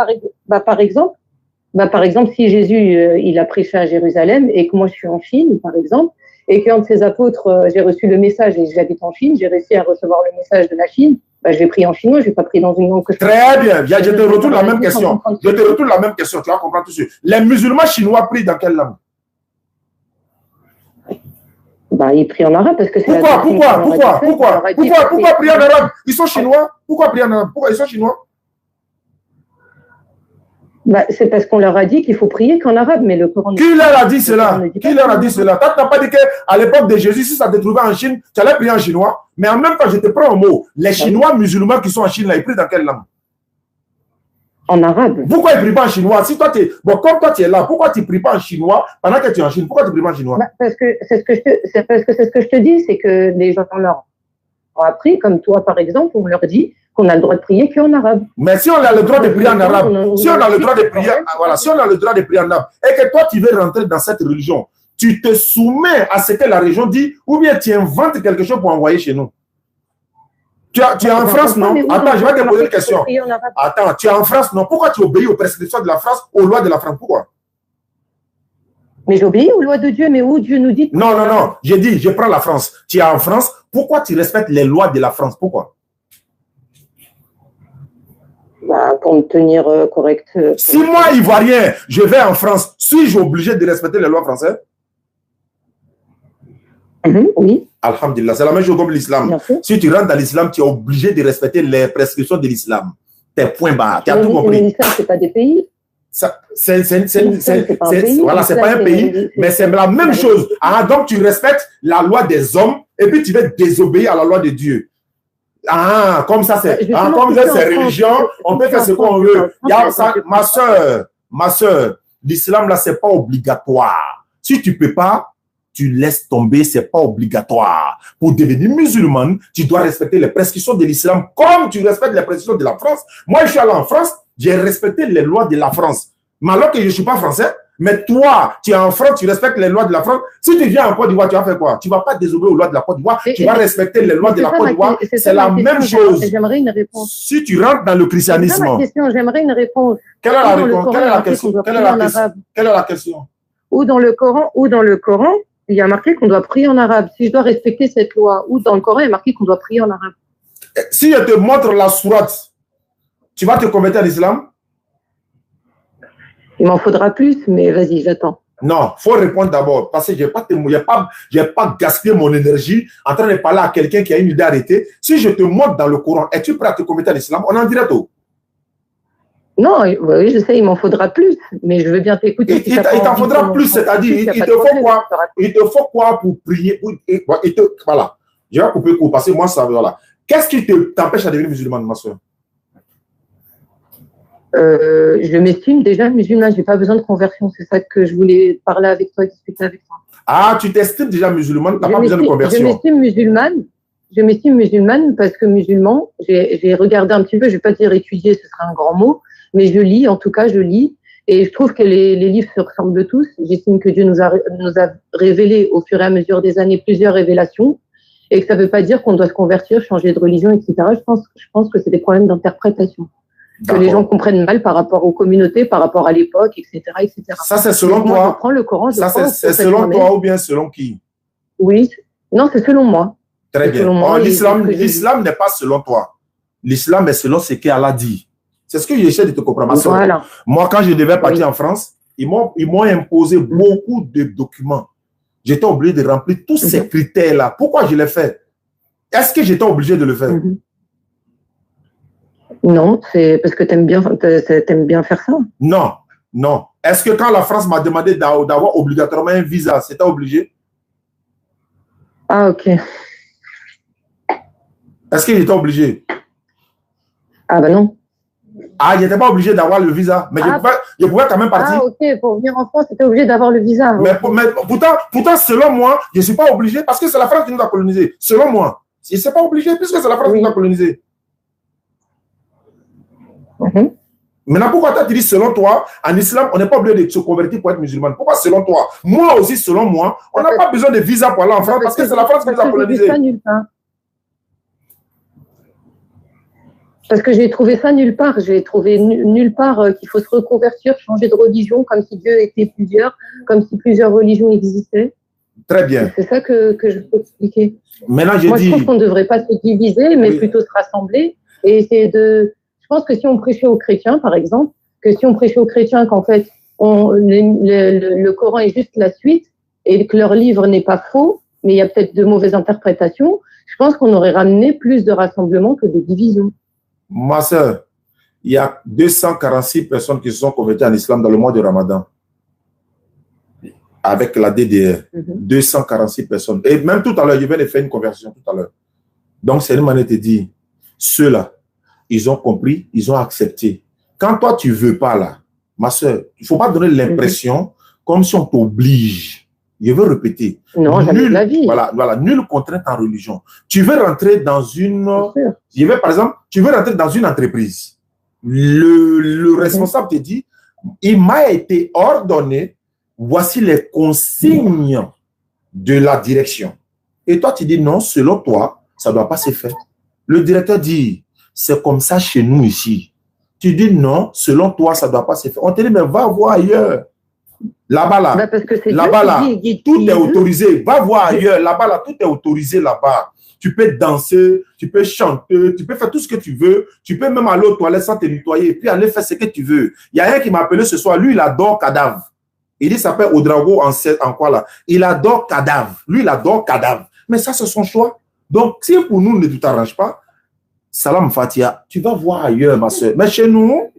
Par exemple, si Jésus il a prêché à Jérusalem et que moi je suis en Chine, par exemple, et qu'un de ses apôtres, j'ai reçu le message et j'habite en Chine, j'ai réussi à recevoir le message de la Chine, je vais prier en chinois, je ne vais pas prier dans une langue que je
Très bien, je te retourne la même question. Je te retourne la même question, tu vas comprendre tout de suite. Les musulmans chinois prient dans quelle langue?
Ils prient en arabe parce que c'est
Pourquoi prier en arabe? Ils sont chinois. Pourquoi prier en arabe? Pourquoi ils sont chinois?
C'est parce qu'on leur a dit qu'il faut prier qu'en arabe, mais le Coran...
Qui leur a dit cela? Qui leur a dit cela? Tu n'as pas dit qu'à l'époque de Jésus, si ça te trouvait en Chine, tu allais prier en chinois. Mais en même temps, je te prends un mot. Les Chinois musulmans qui sont en Chine, là, ils prient dans quelle langue?
En arabe.
Pourquoi ils ne prient pas en chinois? Si toi, comme toi, tu es là, pourquoi tu ne pries pas en chinois pendant que tu es en Chine? Pourquoi tu ne pries pas en chinois?
Parce que c'est ce que je te dis, c'est que les gens leur ont appris, comme toi, par exemple, on leur dit qu'on a le droit de prier qu'en arabe.
Mais si on a le droit de prier en arabe, si on a le droit de prier en arabe, et que toi tu veux rentrer dans cette religion, tu te soumets à ce que la région dit ou bien tu inventes quelque chose pour envoyer chez nous. Tu es en France, non? Attends, je vais te poser une question. Attends, tu es en France, non? Pourquoi tu obéis aux prescriptions de la France, aux lois de la France? Pourquoi?
Mais j'obéis aux lois de Dieu, mais où Dieu nous dit...
Non, non, non. J'ai dit, je prends la France. Tu es en France. Pourquoi tu respectes les lois de la France? Pourquoi?
Bah, pour me tenir correct.
Si moi, Ivoirien, je vais en France, suis-je obligé de respecter les lois françaises?
Oui.
Alhamdulillah, c'est la même chose comme l'islam. Si tu rentres dans l'islam, tu es obligé de respecter les prescriptions de l'islam. Tes points barres. Tu as tout compris.
Mais l'islam, ce n'est pas des pays.
Voilà, c'est pas un pays, mais c'est la même chose. Ah, donc tu respectes la loi des hommes et puis tu vas désobéir à la loi de Dieu. Ah, comme ça, c'est religion, on peut faire ce qu'on veut. Ma soeur, l'islam là, c'est pas obligatoire. Si tu peux pas, tu laisses tomber, c'est pas obligatoire. Pour devenir musulmane, tu dois respecter les prescriptions de l'islam comme tu respectes les prescriptions de la France. Moi, je suis allé en France, j'ai respecté les lois de la France. Mais alors que je ne suis pas français, mais toi, tu es en France, tu respectes les lois de la France. Si tu viens en Côte d'Ivoire, tu vas faire quoi? Tu ne vas pas désobéir aux lois de la Côte d'Ivoire, tu vas respecter les lois de la Côte d'Ivoire. C'est la même chose.
J'aimerais une réponse.
Si tu rentres dans le christianisme.
J'aimerais une réponse.
Quelle est la réponse? Quelle est la question? Quelle est la question?
Ou dans le Coran, il y a marqué qu'on doit prier en arabe. Si je dois respecter cette loi, ou dans le Coran, il y a marqué qu'on doit prier en arabe.
Si je te montre la sourate, tu vas te convertir à l'islam?
Il m'en faudra plus, mais vas-y, j'attends.
Non, il faut répondre d'abord, parce que je n'ai pas gaspillé mon énergie en train de parler à quelqu'un qui a une idée arrêtée. Si je te montre dans le Coran, es-tu prêt à te convertir à l'islam? On en dirait tout.
Non, oui, je sais, il m'en faudra plus, mais je veux bien t'écouter.
Il t'en faudra plus, c'est-à-dire, il te faut quoi? Il te faut quoi pour prier? Voilà, je vais couper court, parce que moi, ça, voilà. Qu'est-ce qui t'empêche à devenir musulmane, ma soeur?
Je m'estime déjà musulmane, je n'ai pas besoin de conversion. C'est ça que je voulais parler avec toi, discuter avec toi.
Ah, tu t'estimes déjà musulmane, tu n'as pas besoin de conversion.
Je m'estime musulmane parce que musulman, j'ai regardé un petit peu, je ne vais pas dire étudier, ce serait un grand mot, mais je lis, en tout cas, je lis. Et je trouve que les livres se ressemblent tous. J'estime que Dieu nous a révélé au fur et à mesure des années plusieurs révélations et que ça ne veut pas dire qu'on doit se convertir, changer de religion, etc. Je pense que c'est des problèmes d'interprétation. Que les gens comprennent mal par rapport aux communautés, par rapport à l'époque, etc., etc.
Ça, c'est selon toi.
Je prends le Coran,
ça, c'est selon toi ou bien selon qui?
Oui. Non, c'est selon moi.
Très bien. L'islam n'est pas selon toi. L'islam est selon ce qu'Allah dit. C'est ce que j'essaie de te comprendre.
Voilà.
Moi, quand je devais partir en France, ils m'ont imposé beaucoup de documents. J'étais obligé de remplir tous ces critères-là. Pourquoi je l'ai fait? Est-ce que j'étais obligé de le faire?
Non, c'est parce que tu aimes bien faire ça.
Non, non. Est-ce que quand la France m'a demandé d'avoir obligatoirement un visa, c'était obligé?
Ah, ok.
Est-ce qu'il était obligé?
Ah, ben non.
Ah, il n'était pas obligé d'avoir le visa, mais je pouvais quand même partir.
Ah, ok, pour venir en France, tu étais obligé d'avoir le visa.
Mais pourtant, selon moi, je ne suis pas obligé parce que c'est la France qui nous a colonisés. Selon moi, je ne suis pas obligé puisque c'est la France qui nous a colonisés. Maintenant, pourquoi tu dis selon toi, en islam, on n'est pas obligé de se convertir pour être musulman? Pourquoi selon toi? Moi aussi, selon moi, on n'a pas besoin de visa pour aller en France parce que c'est la France qui nous a colonisés.
Parce que j'ai trouvé ça nulle part. J'ai trouvé nulle part qu'il faut se reconvertir, changer de religion, comme si Dieu était plusieurs, comme si plusieurs religions existaient.
Très bien.
C'est ça que je peux expliquer.
Maintenant, je
trouve qu'on ne devrait pas se diviser, mais plutôt se rassembler et essayer de... Je pense que si on prêchait aux chrétiens, par exemple, qu'en fait, le Coran est juste la suite et que leur livre n'est pas faux, mais il y a peut-être de mauvaises interprétations, je pense qu'on aurait ramené plus de rassemblement que de division.
Ma soeur, il y a 246 personnes qui se sont converties en islam dans le mois de Ramadan. Avec la DDR. 246 personnes. Et même tout à l'heure, je viens de faire une conversion tout à l'heure. Donc, c'est une manière de dire, ceux-là, ils ont compris, ils ont accepté. Quand toi, tu ne veux pas là, ma soeur, il ne faut pas donner l'impression comme si on t'oblige. Je veux répéter.
Non, jamais de la vie.
Voilà, nulle contrainte en religion. Tu veux rentrer dans une... par exemple, tu veux rentrer dans une entreprise. Le responsable te dit, il m'a été ordonné voici les consignes de la direction. Et toi, tu dis non, selon toi, ça ne doit pas se faire. Le directeur dit, c'est comme ça chez nous ici. Tu dis non, selon toi, ça ne doit pas se faire. On te dit, mais va voir ailleurs. Là-bas, là, là-bas, là, tout est autorisé. Va voir ailleurs. Là-bas, là, tout est autorisé là-bas. Tu peux danser, tu peux chanter, tu peux faire tout ce que tu veux. Tu peux même aller aux toilettes sans te nettoyer et puis aller faire ce que tu veux. Il y a un qui m'a appelé ce soir. Lui, il adore cadavre. Il dit, ça s'appelle Ouedraogo en quoi là? Il adore cadavre. Lui, il adore cadavre. Mais ça, c'est son choix. Donc, si pour nous, ne t'arrange pas, Salam Fatia, tu vas voir ailleurs, ma soeur. Mais chez nous,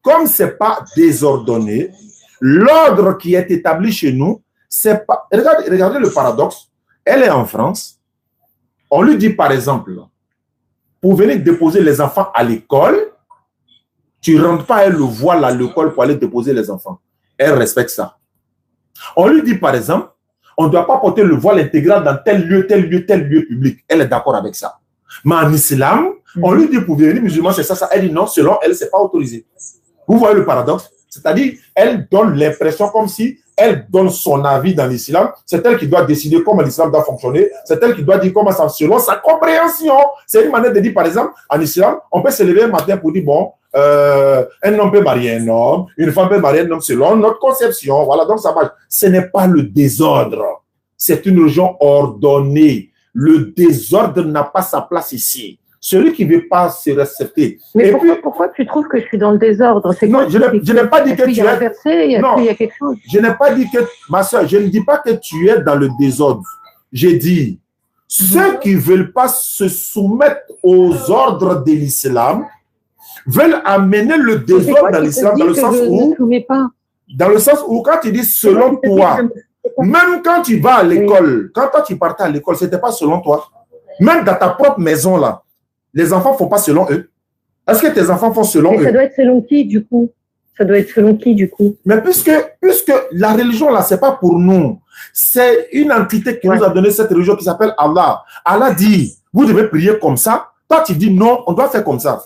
comme ce n'est pas désordonné, l'ordre qui est établi chez nous, c'est pas... Regardez le paradoxe. Elle est en France. On lui dit, par exemple, pour venir déposer les enfants à l'école, tu ne rentres pas, elle le voile à l'école pour aller déposer les enfants. Elle respecte ça. On lui dit, par exemple, on ne doit pas porter le voile intégral dans tel lieu public. Elle est d'accord avec ça. Mais en islam, on lui dit pour devenir musulman, c'est ça, ça. Elle dit non, selon elle, ce n'est pas autorisé. Vous voyez le paradoxe? C'est-à-dire, elle donne l'impression comme si elle donne son avis dans l'islam. C'est elle qui doit décider comment l'islam doit fonctionner. C'est elle qui doit dire comment ça, selon sa compréhension. C'est une manière de dire, par exemple, en islam, on peut se lever un matin pour dire, bon, un homme peut marier un homme, une femme peut marier un homme selon notre conception. Voilà, donc ça marche. Ce n'est pas le désordre. C'est une religion ordonnée. Le désordre n'a pas sa place ici. Celui qui ne veut pas se respecter.
Mais pourquoi tu trouves que je suis dans le désordre?
Non, je n'ai pas dit que tu es...
Non, il y a quelque chose.
Je n'ai pas dit que... Ma soeur, je ne dis pas que tu es dans le désordre. J'ai dit, ceux qui ne veulent pas se soumettre aux ordres de l'islam veulent amener le désordre dans l'islam dans le sens où... Dans le sens où, quand tu dis selon toi, même quand tu vas à l'école, quand toi tu partais à l'école, ce n'était pas selon toi. Même dans ta propre maison, là, les enfants ne font pas selon eux. Est-ce que tes enfants font selon eux?
Ça doit être selon qui, du coup? Ça doit être selon qui, du coup?
Mais puisque la religion, là, ce n'est pas pour nous. C'est une entité qui nous a donné cette religion qui s'appelle Allah. Allah dit, vous devez prier comme ça. Toi, tu dis non, on doit faire comme ça.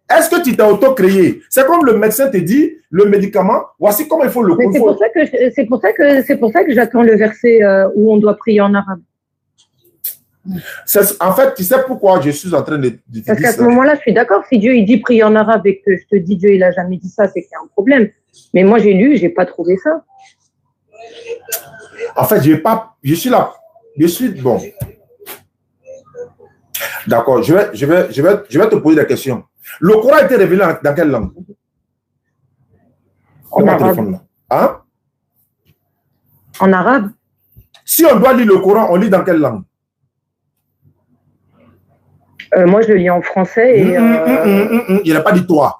Est-ce que tu t'es auto-créé? C'est comme le médecin te dit, le médicament, voici comment il faut le
prendre. C'est pour ça que j'attends le verset où on doit prier en arabe.
En fait, tu sais pourquoi je suis en train de dire ça?
Parce qu'à ce moment-là, je suis d'accord. Si Dieu il dit prier en arabe et que je te dis Dieu il n'a jamais dit ça, c'est qu'il y a un problème. Mais moi, j'ai lu, je n'ai pas trouvé ça.
En fait, je suis là. Je suis bon. D'accord, je vais te poser la question. Le Coran a été révélé dans quelle langue?
En arabe.
Hein?
En arabe.
Si on doit lire le Coran, on lit dans quelle langue?
Moi, je le lis en français. Et,
il n'a pas dit toi.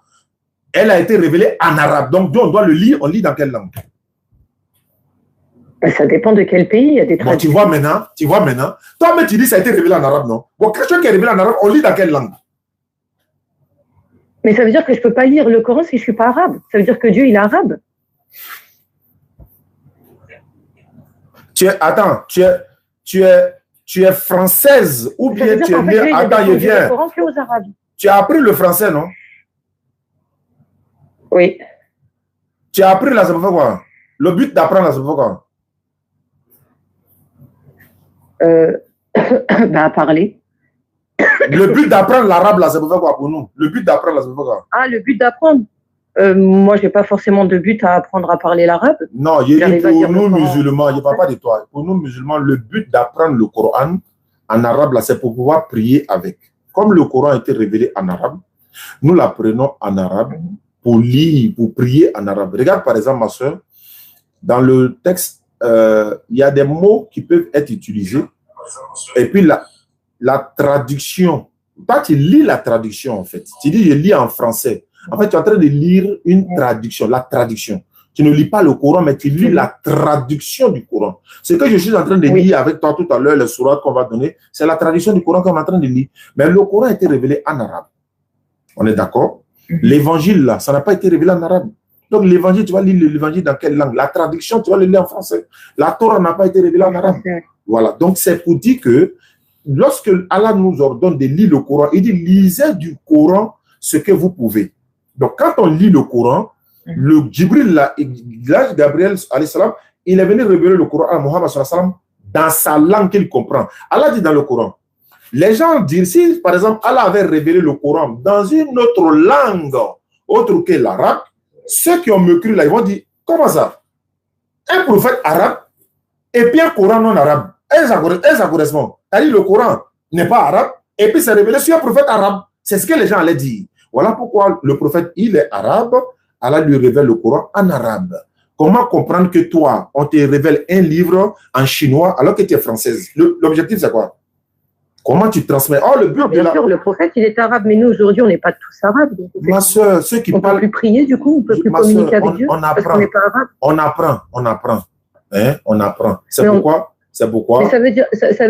Elle a été révélée en arabe. Donc, on doit le lire, on lit dans quelle langue?
Ça dépend de quel pays. Il y a des
bon, tu vois maintenant. Toi, mais tu dis que ça a été révélé en arabe, non? Bon, quelque chose qui est révélé en arabe, on lit dans quelle langue?
Mais ça veut dire que je ne peux pas lire le Coran si je ne suis pas arabe. Ça veut dire que Dieu, il est arabe.
Tu es française ou bien tu es née... Attends, je viens. Tu as appris le français, non?
Oui.
Tu as appris là, ça veut faire quoi? Le but d'apprendre là, ça veut faire quoi?
À parler.
Le but d'apprendre l'arabe là, ça veut faire quoi pour nous? Le but d'apprendre là, ça veut faire quoi?
Ah, le but d'apprendre? Moi, je n'ai pas forcément de but à apprendre à parler l'arabe.
Non, pour nous musulmans, je ne parle pas de toi. Pour nous musulmans, le but d'apprendre le Coran en arabe, là, c'est pour pouvoir prier avec. Comme le Coran a été révélé en arabe, nous l'apprenons en arabe pour lire, pour prier en arabe. Regarde par exemple, ma soeur, dans le texte, il y a des mots qui peuvent être utilisés. Et puis la traduction, toi tu lis la traduction en fait. Tu dis je lis en français. En fait, tu es en train de lire une traduction, la traduction. Tu ne lis pas le Coran, mais tu lis la traduction du Coran. Ce que je suis en train de lire avec toi tout à l'heure, les sourates qu'on va donner, c'est la traduction du Coran qu'on est en train de lire. Mais le Coran a été révélé en arabe. On est d'accord? L'évangile, là, ça n'a pas été révélé en arabe. Donc, l'évangile, tu vas lire l'évangile dans quelle langue? La traduction, tu vas le lire en français. La Torah n'a pas été révélée en arabe. Voilà. Donc, c'est pour dire que lorsque Allah nous ordonne de lire le Coran, il dit lisez du Coran ce que vous pouvez. Donc, quand on lit le Coran, Le Djibril, là, Gabriel, salam, il est venu révéler le Coran à Mohammed salam, dans sa langue qu'il comprend. Allah dit dans le Coran, les gens disent, si par exemple Allah avait révélé le Coran dans une autre langue, autre que l'arabe, ceux qui ont mécru là, ils vont dire, comment ça? Un prophète arabe et puis un Coran non arabe. Et ça correspond. C'est-à-dire le Coran n'est pas arabe et puis c'est révélé sur un prophète arabe. C'est ce que les gens allaient dire. Voilà pourquoi le prophète, il est arabe, Allah lui révèle le Coran en arabe. Comment comprendre que toi, on te révèle un livre en chinois alors que tu es française? L'objectif, c'est quoi? Comment tu transmets? Oh, le but
bien sûr, le prophète, il est arabe, mais nous, aujourd'hui, on n'est pas tous arabes. Donc
ma soeur, ceux qui parlent...
On ne peut plus prier, du coup, on ne peut plus communiquer avec Dieu, parce qu'on n'est pas arabe.
On apprend. Hein? On apprend. C'est pourquoi?
Mais ça veut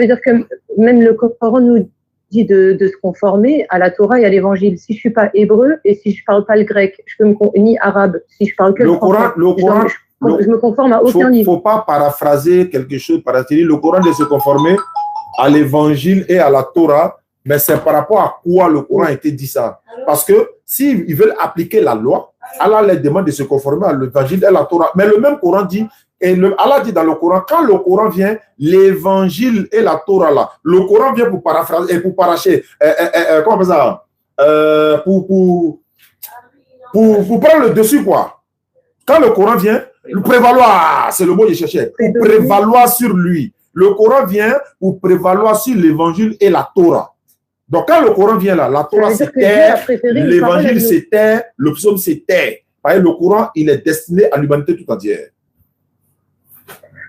dire que même le Coran nous dit de se conformer à la Torah et à l'évangile. Si je ne suis pas hébreu et si je ne parle pas le grec, je peux ni arabe, si je parle que le Coran, je me conforme à aucun niveau.
Il ne faut pas paraphraser quelque chose, le Coran de se conformer à l'évangile et à la Torah, mais c'est par rapport à quoi le Coran a été dit ça. Parce que s'ils veulent appliquer la loi, Allah leur demande de se conformer à l'évangile et à la Torah. Mais le même Coran dit, Allah dit dans le Coran, quand le Coran vient, l'évangile et la Torah là, le Coran vient pour paraphraser et pour paracher, comment on fait ça? Pour prendre le dessus, quoi. Quand le Coran vient, le prévaloir, c'est le mot que je cherchais, pour prévaloir sur lui. Le Coran vient pour prévaloir sur l'évangile et la Torah. Donc, quand le Coran vient là, la Torah c'est terre, l'évangile c'est terre, le psaume c'est terre. Le Coran, il est destiné à l'humanité tout entière.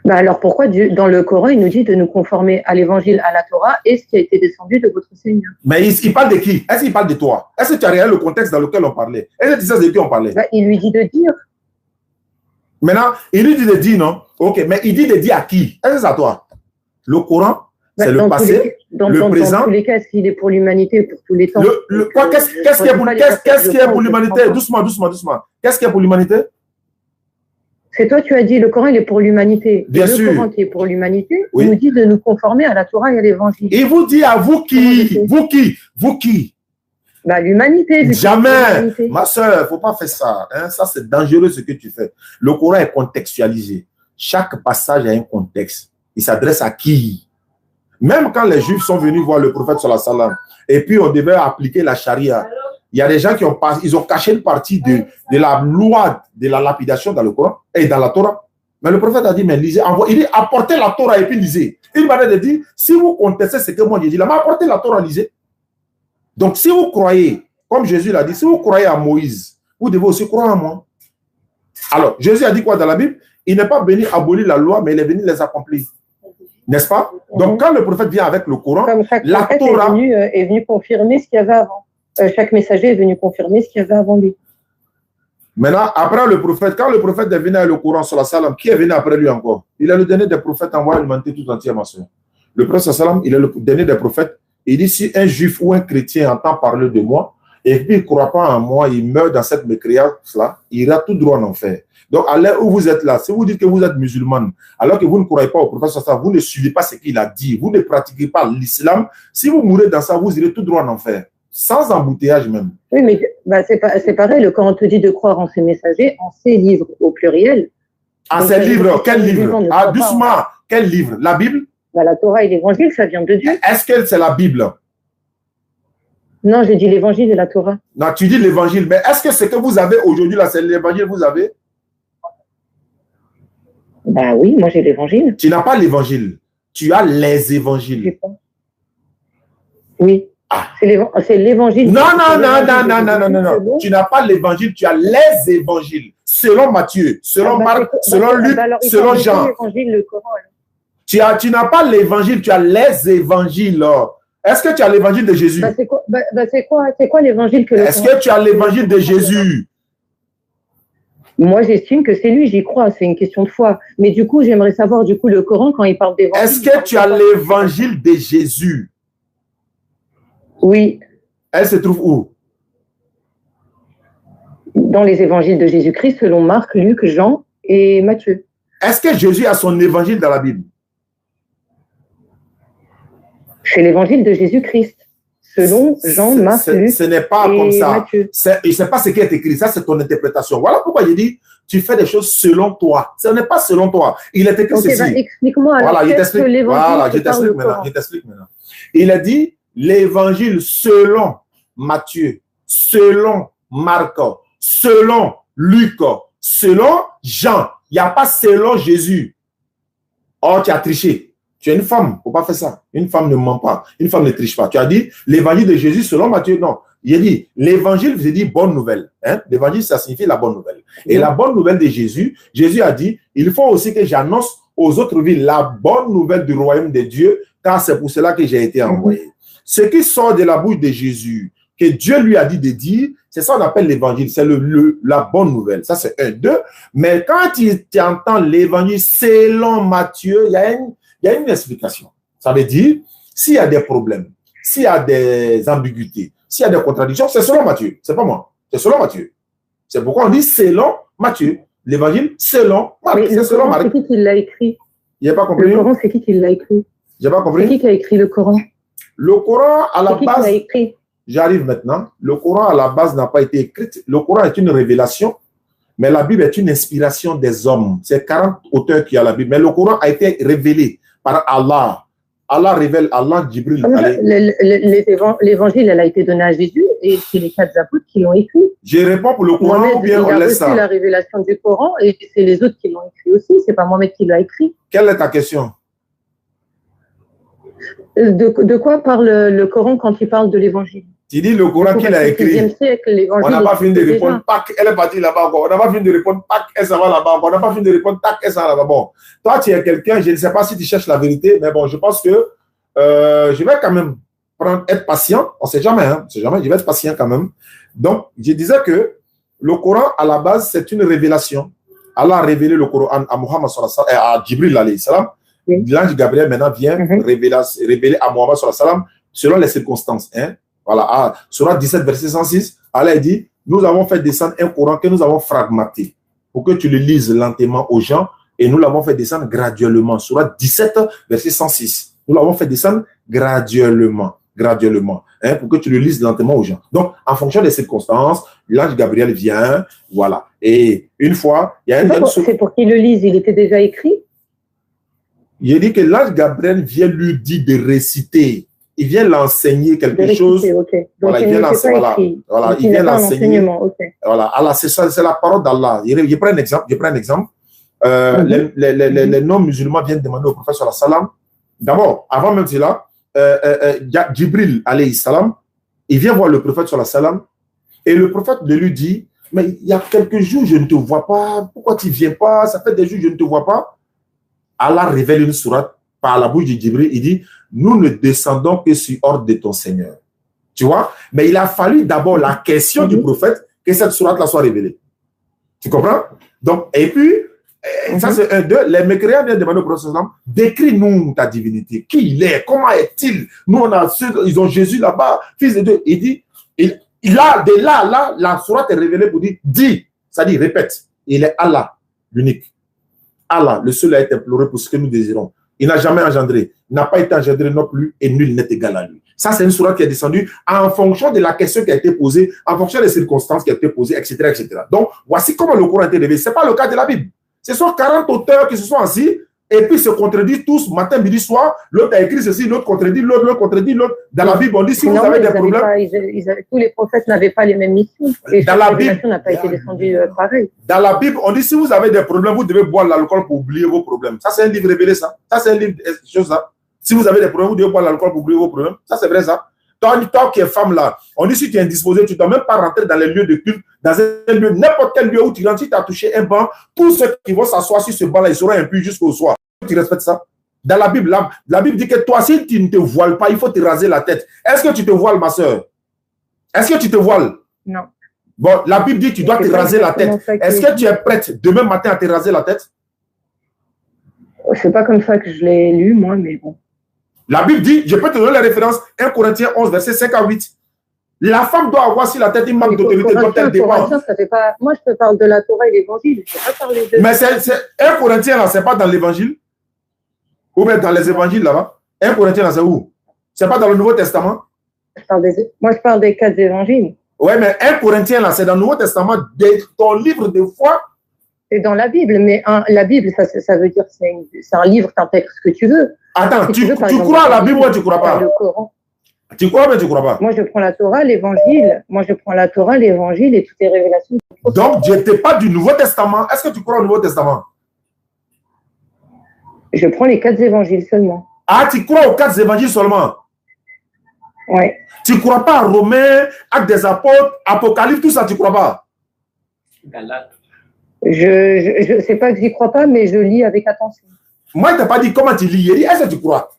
Bah alors pourquoi Dieu, dans le Coran, il nous dit de nous conformer à l'évangile, à la Torah et ce qui a été descendu de votre Seigneur?
Mais il parle de qui? Est-ce qu'il parle de toi? Est-ce que tu as regardé le contexte dans lequel on parlait? Est-ce que tu sais de qui on parlait?
Bah, il lui dit de dire.
Maintenant, il lui dit de dire, non? Ok, mais il dit de dire à qui? Est-ce que c'est à toi? Le Coran, c'est le passé, le présent.
Dans tous les cas, est-ce qu'il est pour l'humanité, pour tous les temps?
Qu'est-ce qui est pour l'humanité? Doucement. Qu'est-ce qui est pour l'humanité?
C'est toi, tu as dit, le Coran, il est pour l'humanité.
Bien sûr.
Le Coran qui est pour l'humanité, il nous dit de nous conformer à la Torah et à l'évangile.
Il vous dit à vous qui? Vous qui?
Bah, l'humanité.
Jamais. Ma soeur, il ne faut pas faire ça. Hein? Ça, c'est dangereux ce que tu fais. Le Coran est contextualisé. Chaque passage a un contexte. Il s'adresse à qui? Même quand les Juifs sont venus voir le prophète sallallahu alayhi wa sallam, et puis on devait appliquer la charia, il y a des gens qui ont caché une partie de la loi de la lapidation dans le Coran et dans la Torah. Mais le prophète a dit, mais lisez, il dit, apportez la Torah et puis lisez. Il m'a dit, si vous contestez ce que moi j'ai dit, là, mais apportez la Torah, lisez. Donc, si vous croyez, comme Jésus l'a dit, si vous croyez à Moïse, vous devez aussi croire à moi. Alors, Jésus a dit quoi dans la Bible? Il n'est pas venu abolir la loi, mais il est venu les accomplir. N'est-ce pas? Donc, quand le prophète vient avec le Coran, la Torah
est venu confirmer ce qu'il y avait avant. Chaque messager est venu confirmer ce qu'il y avait avant lui.
Maintenant, après le prophète, quand le prophète est venu avec le Coran, qui est venu après lui encore? Il est le dernier des prophètes envoyé à l'humanité tout entière, ma soeur. Le prophète, il est le dernier des prophètes. Il dit, si un juif ou un chrétien entend parler de moi, et puis il ne croit pas en moi, il meurt dans cette mécréance-là, il ira tout droit en enfer. Donc, à l'heure où vous êtes là, si vous dites que vous êtes musulmane, alors que vous ne croyez pas au prophète, vous ne suivez pas ce qu'il a dit, vous ne pratiquez pas l'islam, si vous mourrez dans ça, vous irez tout droit en enfer. Sans embouteillage même. Oui,
mais c'est pareil, le Coran te dit de croire en ses messagers, en ses livres au pluriel.
En ses livres, quel livre? Ah, doucement, quel livre? La Bible?
La Torah et l'Évangile, ça vient de Dieu.
Est-ce que c'est la Bible?
Non, j'ai dit l'Évangile et la Torah.
Non, tu dis l'Évangile, mais est-ce que ce que vous avez aujourd'hui là, c'est l'Évangile que vous avez?
Ben oui, moi j'ai l'Évangile.
Tu n'as pas l'Évangile, tu as les évangiles.
Oui.
Ah.
C'est l'Évangile.
Non. Tu n'as pas l'Évangile, tu as les évangiles. Selon Matthieu, selon Marc, selon Luc, selon Jean. Tu n'as pas l'Évangile, tu as les évangiles. Est-ce que tu as l'Évangile de Jésus?
C'est quoi l'Évangile que
Est-ce que tu as l'Évangile de Jésus?
Moi, j'estime que c'est lui, j'y crois, c'est une question de foi. Mais du coup, j'aimerais savoir, le Coran, quand il parle d'Évangile...
Est-ce que tu as l'Évangile de Jésus?
Oui.
Elle se trouve où?
Dans les évangiles de Jésus-Christ, selon Marc, Luc, Jean et Matthieu.
Est-ce que Jésus a son évangile dans la Bible?
C'est l'évangile de Jésus-Christ. selon Jean, Marc, Luc.
Ce n'est pas comme ça. Et c'est pas ce qui est écrit. Ça, c'est ton interprétation. Voilà pourquoi j'ai dit, tu fais des choses selon toi. Ce n'est pas selon toi. Il est écrit ceci.
Explique-moi alors.
Voilà, je t'explique maintenant. Il a dit l'évangile selon Matthieu, selon Marc, selon Luc, selon Jean. Il n'y a pas selon Jésus. Oh, tu as triché. Tu es une femme, il ne faut pas faire ça. Une femme ne ment pas. Une femme ne triche pas. Tu as dit l'évangile de Jésus selon Matthieu. Non. Il a dit l'évangile, vous avez dit bonne nouvelle. Hein? L'évangile, ça signifie la bonne nouvelle. Et la bonne nouvelle de Jésus, Jésus a dit il faut aussi que j'annonce aux autres villes la bonne nouvelle du royaume de Dieu, car c'est pour cela que j'ai été envoyé. Ce qui sort de la bouche de Jésus, que Dieu lui a dit de dire, c'est ça qu'on appelle l'évangile, c'est la bonne nouvelle. Ça, c'est 1, 2. Mais quand tu entends l'évangile selon Matthieu, il y a une explication. Ça veut dire, s'il y a des problèmes, s'il y a des ambiguïtés, s'il y a des contradictions, c'est selon Matthieu. C'est pas moi. C'est selon Matthieu. C'est pourquoi on dit selon Matthieu. L'évangile selon Marc. C'est selon Marc.
C'est qui l'a écrit?
Il n'a pas compris.
Le Coran, c'est qui l'a écrit?
J'ai pas compris.
C'est qui a écrit le Coran?
Le Coran, à la base.
Qui l'a écrit?
J'arrive maintenant. Le Coran, à la base, n'a pas été écrit. Le Coran est une révélation, mais la Bible est une inspiration des hommes. C'est 40 auteurs qui ont la Bible. Mais le Coran a été révélé par Allah. Allah révèle, Allah, Jibril.
L'évangile, elle a été donné à Jésus et c'est les 4 apôtres qui l'ont écrit.
Je réponds pour le Coran ou bien on laisse ça?
Il a reçu la révélation du Coran et c'est les autres qui l'ont écrit aussi. C'est pas Mohamed qui l'a écrit.
Quelle est ta question?
De quoi parle le Coran quand il parle de l'évangile?
Tu dis le Coran qu'il a écrit. On n'a pas fini de répondre. Elle est partie là-bas encore. On n'a pas fini de répondre. Elle s'en va là-bas encore. On n'a pas fini de répondre. Elle s'en va là-bas. Bon. Toi, tu es quelqu'un, je ne sais pas si tu cherches la vérité, mais bon, je pense que je vais quand même être patient. On ne sait jamais, hein. On sait jamais. Je vais être patient quand même. Donc, je disais que le Coran, à la base, c'est une révélation. Allah a révélé le Coran à Muhammad sallallahu alayhi wa sallam, à Jibril alayhi salam. L'ange Gabriel maintenant vient révéler à Muhammad sallallahu alayhi wa sallam selon les circonstances. Hein. Voilà, Surah 17, verset 106, Allah dit, nous avons fait descendre un Coran que nous avons fragmenté pour que tu le lises lentement aux gens et nous l'avons fait descendre graduellement. Surah 17, verset 106, nous l'avons fait descendre graduellement, hein, pour que tu le lises lentement aux gens. Donc, en fonction des circonstances, l'ange Gabriel vient, voilà. Et une fois, il y a une...
C'est pour qu'il le lise, il était déjà écrit?
Il dit que l'ange Gabriel vient lui dire de réciter. Il vient l'enseigner quelque chose.
Okay.
Voilà, il vient l'enseigner. Voilà, il vient l'enseigner. Okay. Voilà, Allah, c'est ça, c'est la parole d'Allah. Je prends un exemple. Les non-musulmans viennent demander au prophète sallallahu alayhi wa sallam. D'abord, avant même cela, Jibril alayhi salam, il vient voir le prophète sallallahu alayhi wa sallam et le prophète lui dit, mais il y a quelques jours je ne te vois pas. Pourquoi tu ne viens pas? Ça fait des jours je ne te vois pas. Allah révèle une sourate par la bouche de Jibril. Il dit, nous ne descendons que sur ordre de ton Seigneur. Tu vois? Mais il a fallu d'abord la question du prophète que cette sourate-là soit révélée. Tu comprends? Donc, et puis, ça c'est 1, 2. Les mécréants viennent demander au prophète, décris-nous ta divinité. Qui il est? Comment est-il? Nous, ils ont Jésus là-bas, fils de Dieu. Il dit, la sourate est révélée pour dire, dis, ça dit, répète. Il est Allah, l'unique. Allah, le seul à être imploré pour ce que nous désirons. Il n'a jamais engendré, n'a pas été engendré non plus, et nul n'est égal à lui. Ça, c'est une sourate qui est descendue en fonction de la question qui a été posée, en fonction des circonstances qui ont été posées, etc., etc. Donc, voici comment le Coran a été révélé. Ce n'est pas le cas de la Bible. Ce sont 40 auteurs qui se sont assis et puis se contredisent tous, matin, midi, soir. L'autre a écrit ceci, l'autre contredit l'autre, l'autre contredit l'autre. Dans la Bible, on dit si vous avez des problèmes.
Tous les prophètes n'avaient pas les mêmes missions. Et
dans la Bible,
n'a pas été descendue pareil.
Dans la Bible, on dit si vous avez des problèmes, vous devez boire l'alcool pour oublier vos problèmes. Ça, c'est un livre révélé, ça. Ça, c'est un livre, chose ça. Si vous avez des problèmes, vous devez boire l'alcool pour oublier vos problèmes. Ça, c'est vrai, ça. Toi qui es femme là, on dit si tu es indisposé, tu ne dois même pas rentrer dans les lieux de culte, dans un lieu, n'importe quel lieu où tu rentres, si tu as touché un banc, tous ceux qui vont s'asseoir sur ce banc-là, ils seront impurs jusqu'au soir. Tu respectes ça? Dans la Bible, la Bible dit que toi, si tu ne te voiles pas, il faut te raser la tête. Est-ce que tu te voiles, ma soeur? Est-ce que tu te voiles?
Non.
Bon, la Bible dit que tu dois te raser la tête. Est-ce que tu es prête demain matin à te raser la tête?
C'est pas comme ça que je l'ai lu, moi, mais bon.
La Bible dit, je peux te donner la référence, 1 Corinthiens 11, verset 5 à 8. La femme doit avoir sur la tête une marque d'autorité dont elle dépend.
Moi, je te parle de la Torah et l'évangile. Je ne peux pas parler de...
Mais c'est 1 Corinthiens, là, ce n'est pas dans l'évangile? Ou bien dans les évangiles, là-bas? 1 Corinthiens, là, c'est où? Ce n'est pas dans le Nouveau Testament?
Moi, je parle des 4 évangiles.
Ouais, mais 1 Corinthiens, là, c'est dans le Nouveau Testament, ton livre de foi.
C'est dans la Bible, mais la Bible, ça veut dire c'est un livre, t'intègres ce que tu veux.
Attends, tu crois à la Bible ou tu ne crois pas?
Le Coran.
Tu crois mais tu ne crois pas?
Moi, je prends la Torah, l'Évangile. Moi, je prends la Torah, l'Évangile et toutes les révélations.
Donc, tu n'étais pas du Nouveau Testament. Est-ce que tu crois au Nouveau Testament?
Je prends les 4 évangiles seulement.
Ah, tu crois aux 4 évangiles seulement?
Oui.
Tu ne crois pas à Romains, Actes des Apôtres, Apocalypse, tout ça, tu ne crois pas?
Je sais pas que j'y crois pas, mais je lis avec attention.
Moi, je ne t'ai pas dit comment tu lis. Est-ce que tu crois?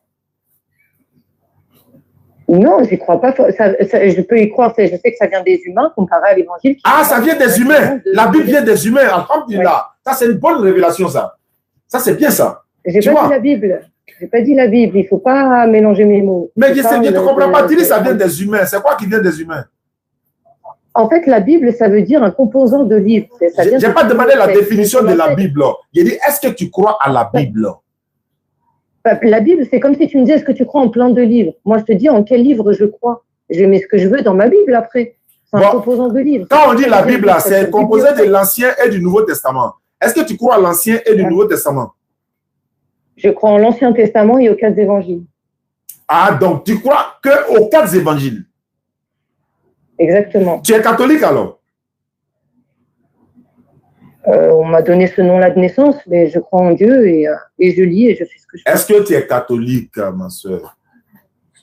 Non, j'y crois pas. Je peux y croire. Je sais que ça vient des humains comparé à l'évangile.
Ah, ça vient des humains. La Bible vient des humains. Alhamdulillah. Ça, c'est une bonne révélation, ça. Ça, c'est bien, ça.
J'ai pas dit la Bible. J'ai pas dit la Bible. Il faut pas mélanger mes mots.
Mais je ne te comprends pas. Tu dis ça vient des humains. C'est quoi qui vient des humains?
En fait, la Bible, ça veut dire un composant de livre.
Je n'ai pas demandé la définition de la Bible. J'ai dit, est-ce que tu crois à la Bible?
La Bible, c'est comme si tu me disais, est-ce que tu crois en plein de livres? Moi, je te dis en quel livre je crois. Je mets ce que je veux dans ma Bible après. C'est un composant de livre.
Quand on dit la Bible, c'est composé de l'Ancien et du Nouveau Testament. Est-ce que tu crois à l'Ancien et du Nouveau Testament?
Je crois en l'Ancien Testament et aux 4 évangiles.
Ah, donc tu crois qu'aux 4 évangiles?
Exactement.
Tu es catholique alors?
On m'a donné ce nom-là de naissance, mais je crois en Dieu et je lis et je fais ce que je fais.
Est-ce que tu es catholique, ma soeur?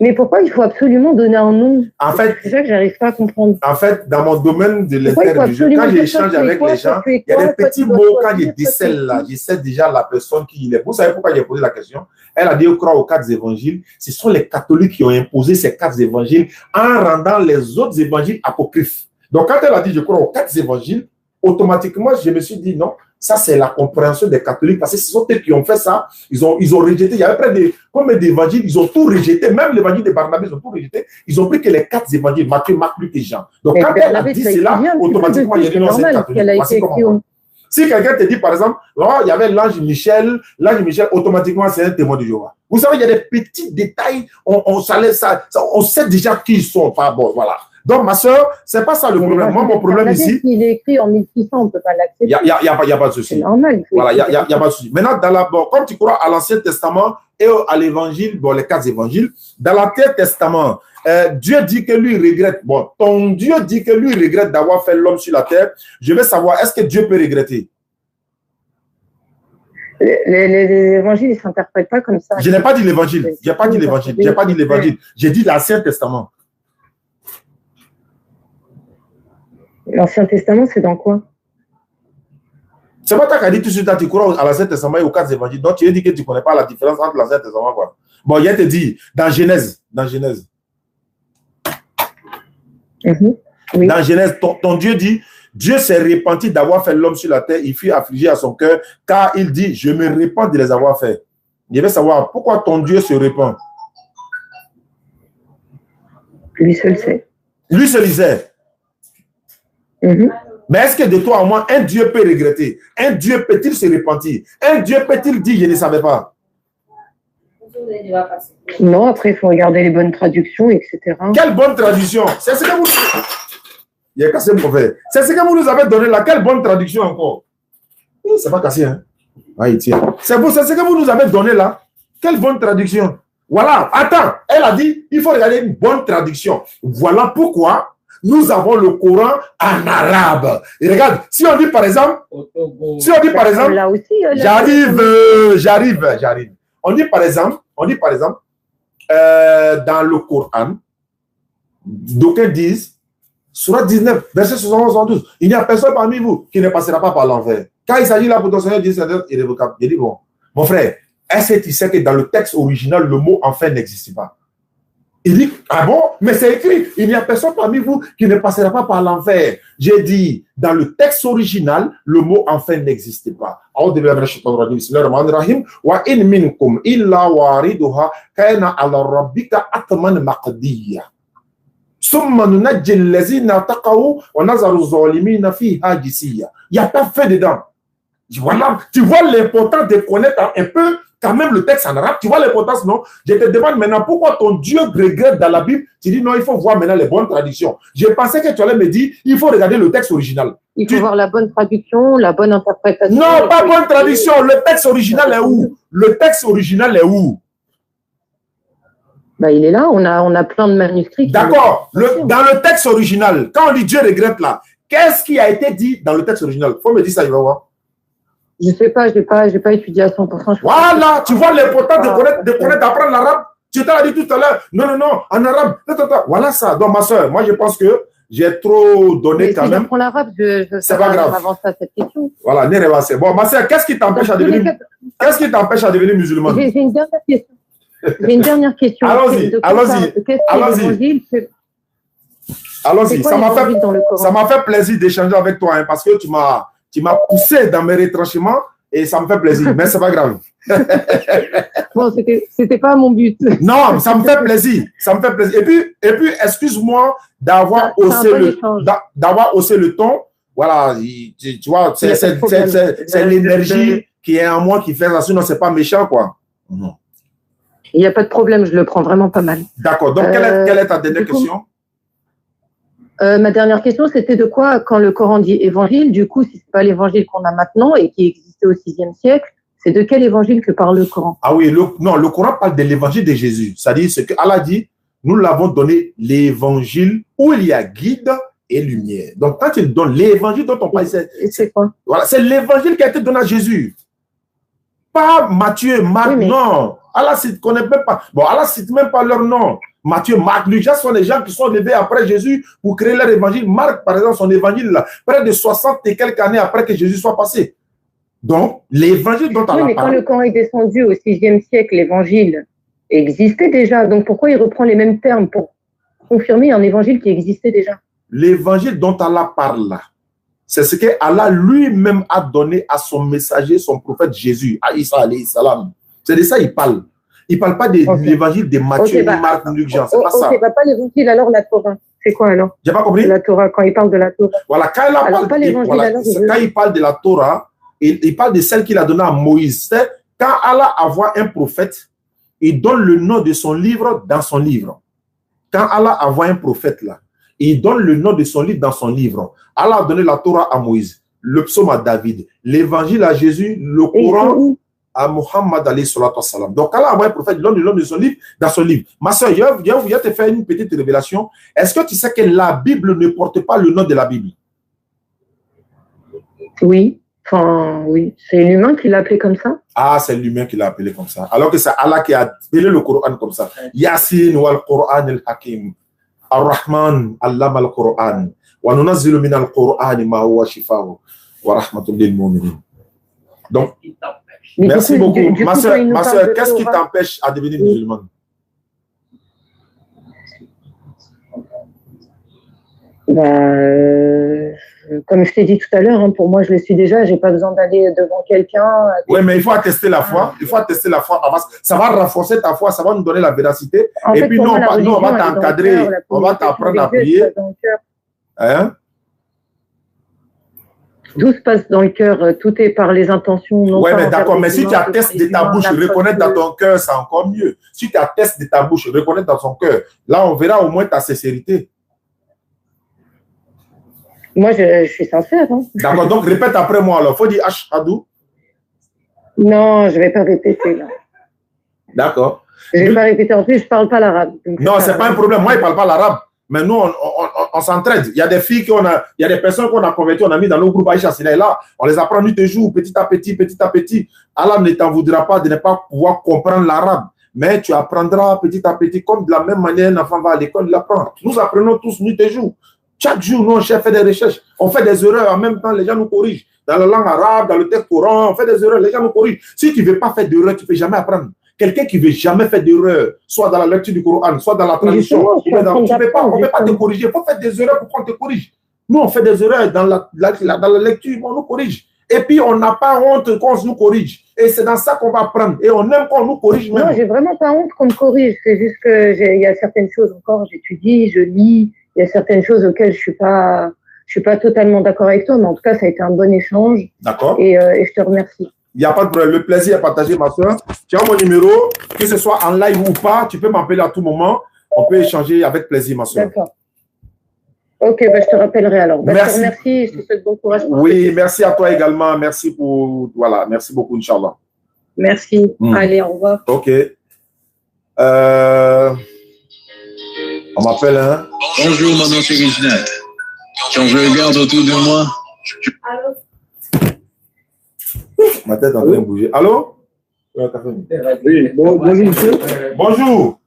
Mais pourquoi il faut absolument donner un nom?
En fait,
c'est ça que j'arrive pas à comprendre.
En fait, dans mon domaine de l'interview, quand j'échange avec les gens, il y a des petits mots, quand je décèle là, je sais déjà la personne qui il est. Vous savez pourquoi j'ai posé la question? Elle a dit, je crois aux 4 évangiles. Ce sont les catholiques qui ont imposé ces 4 évangiles en rendant les autres évangiles apocryphes. Donc, quand elle a dit, je crois aux 4 évangiles, automatiquement, je me suis dit, non, ça c'est la compréhension des catholiques, parce que ce sont eux qui ont fait ça, ils ont rejeté, il y avait près de combien d'évangiles, ils ont tout rejeté, même l'évangile de Barnabé, ils ont tout rejeté, ils ont pris que les 4 évangiles, Matthieu, Marc, Luc et Jean. Donc quand elle a dit cela, automatiquement, il y a dit non, c'est catholique. Voici comment. Si quelqu'un te dit, par exemple, oh, il y avait l'ange Michel, automatiquement, c'est un témoin de Jéhovah. Vous savez, il y a des petits détails, on sait déjà qui ils sont, enfin, bon, voilà. Donc, ma soeur, c'est pas ça le problème. Moi, mon problème ici.
Il est écrit en 1600, on ne peut pas l'accepter.
Il n'y a pas de souci.
C'est normal.
Voilà, il n'y a pas de souci. Maintenant, comme tu crois à l'Ancien Testament et à l'Évangile, bon, les 4 évangiles, dans l'Ancien Testament, Dieu dit que lui regrette. Bon, ton Dieu dit que lui regrette d'avoir fait l'homme sur la terre. Je veux savoir, est-ce que Dieu peut regretter?
Les évangiles ne s'interprètent pas comme ça.
Je n'ai pas dit l'évangile. Je n'ai pas dit l'évangile. Je n'ai pas dit l'évangile. J'ai dit l'Ancien Testament.
L'Ancien Testament, c'est dans quoi?
C'est pas toi qui as dit tout de suite, tu crois à l'Ancien Testament et aux 4 évangiles. Donc, tu as dit que tu ne connais pas la différence entre l'Ancien Testament, quoi. Bon, il te dit, dans Genèse. Oui. Dans Genèse, ton Dieu dit, Dieu s'est repenti d'avoir fait l'homme sur la terre, il fut affligé à son cœur, car il dit, je me repens de les avoir fait. Je veux savoir, pourquoi ton Dieu se repent?
Lui seul sait.
Lui seul sait. Mais est-ce que de toi à moi, un Dieu peut regretter? Un Dieu peut-il se repentir? Un Dieu peut-il dire, je ne savais pas?
Non, après, il faut regarder les bonnes traductions, etc.
Quelle bonne traduction? C'est ce que vous... Il est cassé mauvais. C'est ce que vous nous avez donné là. Quelle bonne traduction encore? C'est pas cassé, hein? Ah, il tient. C'est ce que vous nous avez donné là. Quelle bonne traduction? Voilà. Attends, elle a dit, il faut regarder une bonne traduction. Voilà pourquoi nous avons le Coran en arabe. Et regarde, si on dit par exemple, j'arrive. On dit par exemple, dans le Coran, d'aucuns disent, Surat 19, verset 71, il n'y a personne parmi vous qui ne passera pas par l'enfer. Quand il s'agit là pour ton Seigneur, il dit, c'est irrévocable. Il dit, bon, mon frère, est-ce que tu sais que dans le texte original, le mot enfer n'existe pas? Il dit, ah bon? Mais c'est écrit, il n'y a personne parmi vous qui ne passera pas par l'enfer. J'ai dit, dans le texte original, le mot enfer n'existe pas. Wa in minkum illa wariduha kana ala rabbika atman maqdiya. Summa nunajji allazina taqaw wa nazaru zalimina fiha jisiya. Il n'y a pas fait dedans. Voilà, tu vois l'important de connaître un peu quand même le texte en arabe. Tu vois l'importance, non? Je te demande maintenant pourquoi ton Dieu regrette dans la Bible. Tu dis non, il faut voir maintenant les bonnes traductions. Je pensais que tu allais me dire, il faut regarder le texte original.
Il faut voir la bonne traduction, la bonne interprétation.
Non, pas bonne traduction. Le texte original est où? Le texte original est où?
Bah, il est là, on a plein de manuscrits.
D'accord. Dans le texte original, quand on dit Dieu regrette là, qu'est-ce qui a été dit dans le texte original? Il faut me dire ça, il va voir.
Je ne sais pas, je n'ai pas étudié à 100%.
Voilà, tu vois l'importance de connaître, d'apprendre l'arabe. Tu t'as dit tout à l'heure, non, en arabe. Voilà ça. Donc, ma soeur, moi, je pense que j'ai trop donné
mais
quand
si
même.
J'apprends l'arabe,
c'est pas grave.
Avancer à cette question.
Voilà, c'est bon. Ma soeur, qu'est-ce qui t'empêche à devenir musulmane?
J'ai une dernière question. J'ai une dernière question.
Allons-y. Allons-y. Ça m'a fait plaisir d'échanger avec toi, hein, parce que tu m'as poussé dans mes retranchements et ça me fait plaisir, mais c'est pas grave.
Bon, c'était pas mon but.
Non, ça me fait plaisir. Ça me fait plaisir. Et puis excuse-moi d'avoir haussé le ton. Voilà, tu vois, c'est l'énergie qui est en moi qui fait ça, sinon c'est pas méchant, quoi.
Il n'y a pas de problème, je le prends vraiment pas mal.
D'accord. Donc, quelle est ta dernière question?
Ma dernière question, c'était de quoi, quand le Coran dit évangile, du coup, si ce n'est pas l'évangile qu'on a maintenant et qui existait au VIe siècle, c'est de quel évangile que parle le Coran?
Ah oui, le Coran parle de l'évangile de Jésus. C'est-à-dire ce que Allah dit, nous l'avons donné l'évangile où il y a guide et lumière. Donc, quand il donne l'évangile dont on parle,
c'est quoi? Voilà,
c'est l'évangile qui a été donné à Jésus. Pas Matthieu, Marc, oui, non. Allah ne connaît même pas. Bon, Allah ne cite même pas leur nom. Matthieu, Marc, Luc, ce sont les gens qui sont levés après Jésus pour créer leur évangile. Marc, par exemple, son évangile, là, près de 60 et quelques années après que Jésus soit passé. Donc, l'évangile dont Allah
mais
parle.
Quand le Coran est descendu au VIe siècle, l'évangile existait déjà. Donc, pourquoi il reprend les mêmes termes pour confirmer un évangile qui existait déjà?
L'évangile dont Allah parle là, c'est ce que Allah lui-même a donné à son messager, son prophète Jésus, à Isa alayhi salam. C'est de ça qu'il parle. Il ne parle pas de l'évangile de Matthieu, Marc, Luc, Jean. C'est pas ça.
Pas l'évangile, alors la Torah. C'est quoi alors?
J'ai pas compris.
La Torah, quand il parle de la Torah.
Voilà, quand il parle de la Torah, il parle de celle qu'il a donnée à Moïse. C'est quand Allah envoie un prophète, il donne le nom de son livre dans son livre. Quand Allah envoie un prophète là, il donne le nom de son livre dans son livre. Allah a donné la Torah à Moïse, le psaume à David, l'évangile à Jésus, le Coran à Muhammad alayhi salatu wassalam. Donc, Allah a envoyé un prophète, il donne le nom de son livre dans son livre. Ma soeur, je vais te faire une petite révélation. Est-ce que tu sais que la Bible ne porte pas le nom de la Bible?
Oui. Enfin, oui. C'est l'humain qui l'a appelé comme ça?
Ah, c'est l'humain qui l'a appelé comme ça. Alors que c'est Allah qui a appelé le Coran comme ça. Yasin wal Quran al-Hakim. Ar-Rahman allama al-Quran. Wa nunazzilu min al-Quran ma huwa shifa'u wa rahmatul lil mu'minin. Donc, merci beaucoup. Ma soeur, qu'est-ce qui t'empêche à devenir musulmane?
Comme je t'ai dit tout à l'heure, hein, pour moi, je le suis déjà. Je n'ai pas besoin d'aller devant quelqu'un.
Oui, mais il faut attester la foi. Il faut attester la foi. Ça va renforcer ta foi, ça va nous donner la véracité. Et puis, nous, on va t'encadrer, on va t'apprendre à prier. Hein?
Tout se passe dans le cœur. Tout est par les intentions.
Oui, mais d'accord. Mais si tu attestes de ta bouche, reconnaître dans ton cœur, c'est encore mieux. Si tu attestes de ta bouche, reconnaître dans ton cœur, là, on verra au moins ta sincérité.
Moi, je suis sincère. Hein.
D'accord, donc répète après moi alors. Il faut dire Ashhadu.
Non, je ne vais pas répéter là.
D'accord.
Je ne vais pas répéter. En plus, je ne parle pas l'arabe.
Non, ce n'est pas un problème. Moi, je ne parle pas l'arabe. Mais nous, on s'entraide. Il y a des filles il y a des personnes qu'on a converties, on a mis dans nos groupes Aïcha Sina. Et là, on les apprend nuit et jour, petit à petit, petit à petit. Allah ne t'en voudra pas de ne pas pouvoir comprendre l'arabe. Mais tu apprendras petit à petit, comme de la même manière, un enfant va à l'école, il apprend. Nous apprenons tous nuit et jour. Chaque jour, nous, on fait des recherches. On fait des erreurs. En même temps, les gens nous corrigent. Dans la langue arabe, dans le texte Coran, on fait des erreurs. Les gens nous corrigent. Si tu ne veux pas faire d'erreur, tu ne peux jamais apprendre. Quelqu'un qui ne veut jamais faire d'erreur, soit dans la lecture du Coran, soit dans la traduction, on ne peut pas te corriger. Il faut faire des erreurs pour qu'on te corrige. Nous, on fait des erreurs dans la lecture, on nous corrige. Et puis, on n'a pas honte qu'on nous corrige. Et c'est dans ça qu'on va apprendre. Et on aime qu'on nous corrige même.
Non, j'ai vraiment pas honte qu'on me corrige. C'est juste qu'il y a certaines choses encore, j'étudie, je lis. Il y a certaines choses auxquelles je suis pas totalement d'accord avec toi, mais en tout cas, ça a été un bon échange.
D'accord.
Et je te remercie.
Il n'y a pas de problème. Le plaisir est partagé, ma soeur. Tu as mon numéro, que ce soit en live ou pas, tu peux m'appeler à tout moment. On peut échanger avec plaisir, ma soeur.
D'accord. Ok, ben, je te rappellerai alors. Ben,
Merci.
Je te remercie. Je te souhaite bon courage.
Oui, merci à toi également. Merci pour... Voilà, merci beaucoup, Inch'Allah.
Merci. Allez, au revoir.
Ok. On m'appelle, hein?
Bonjour, mon nom c'est Reginald. Quand je regarde autour de moi...
Ma tête est en train de bouger. Allô?
Oui, bonjour monsieur.
Bonjour.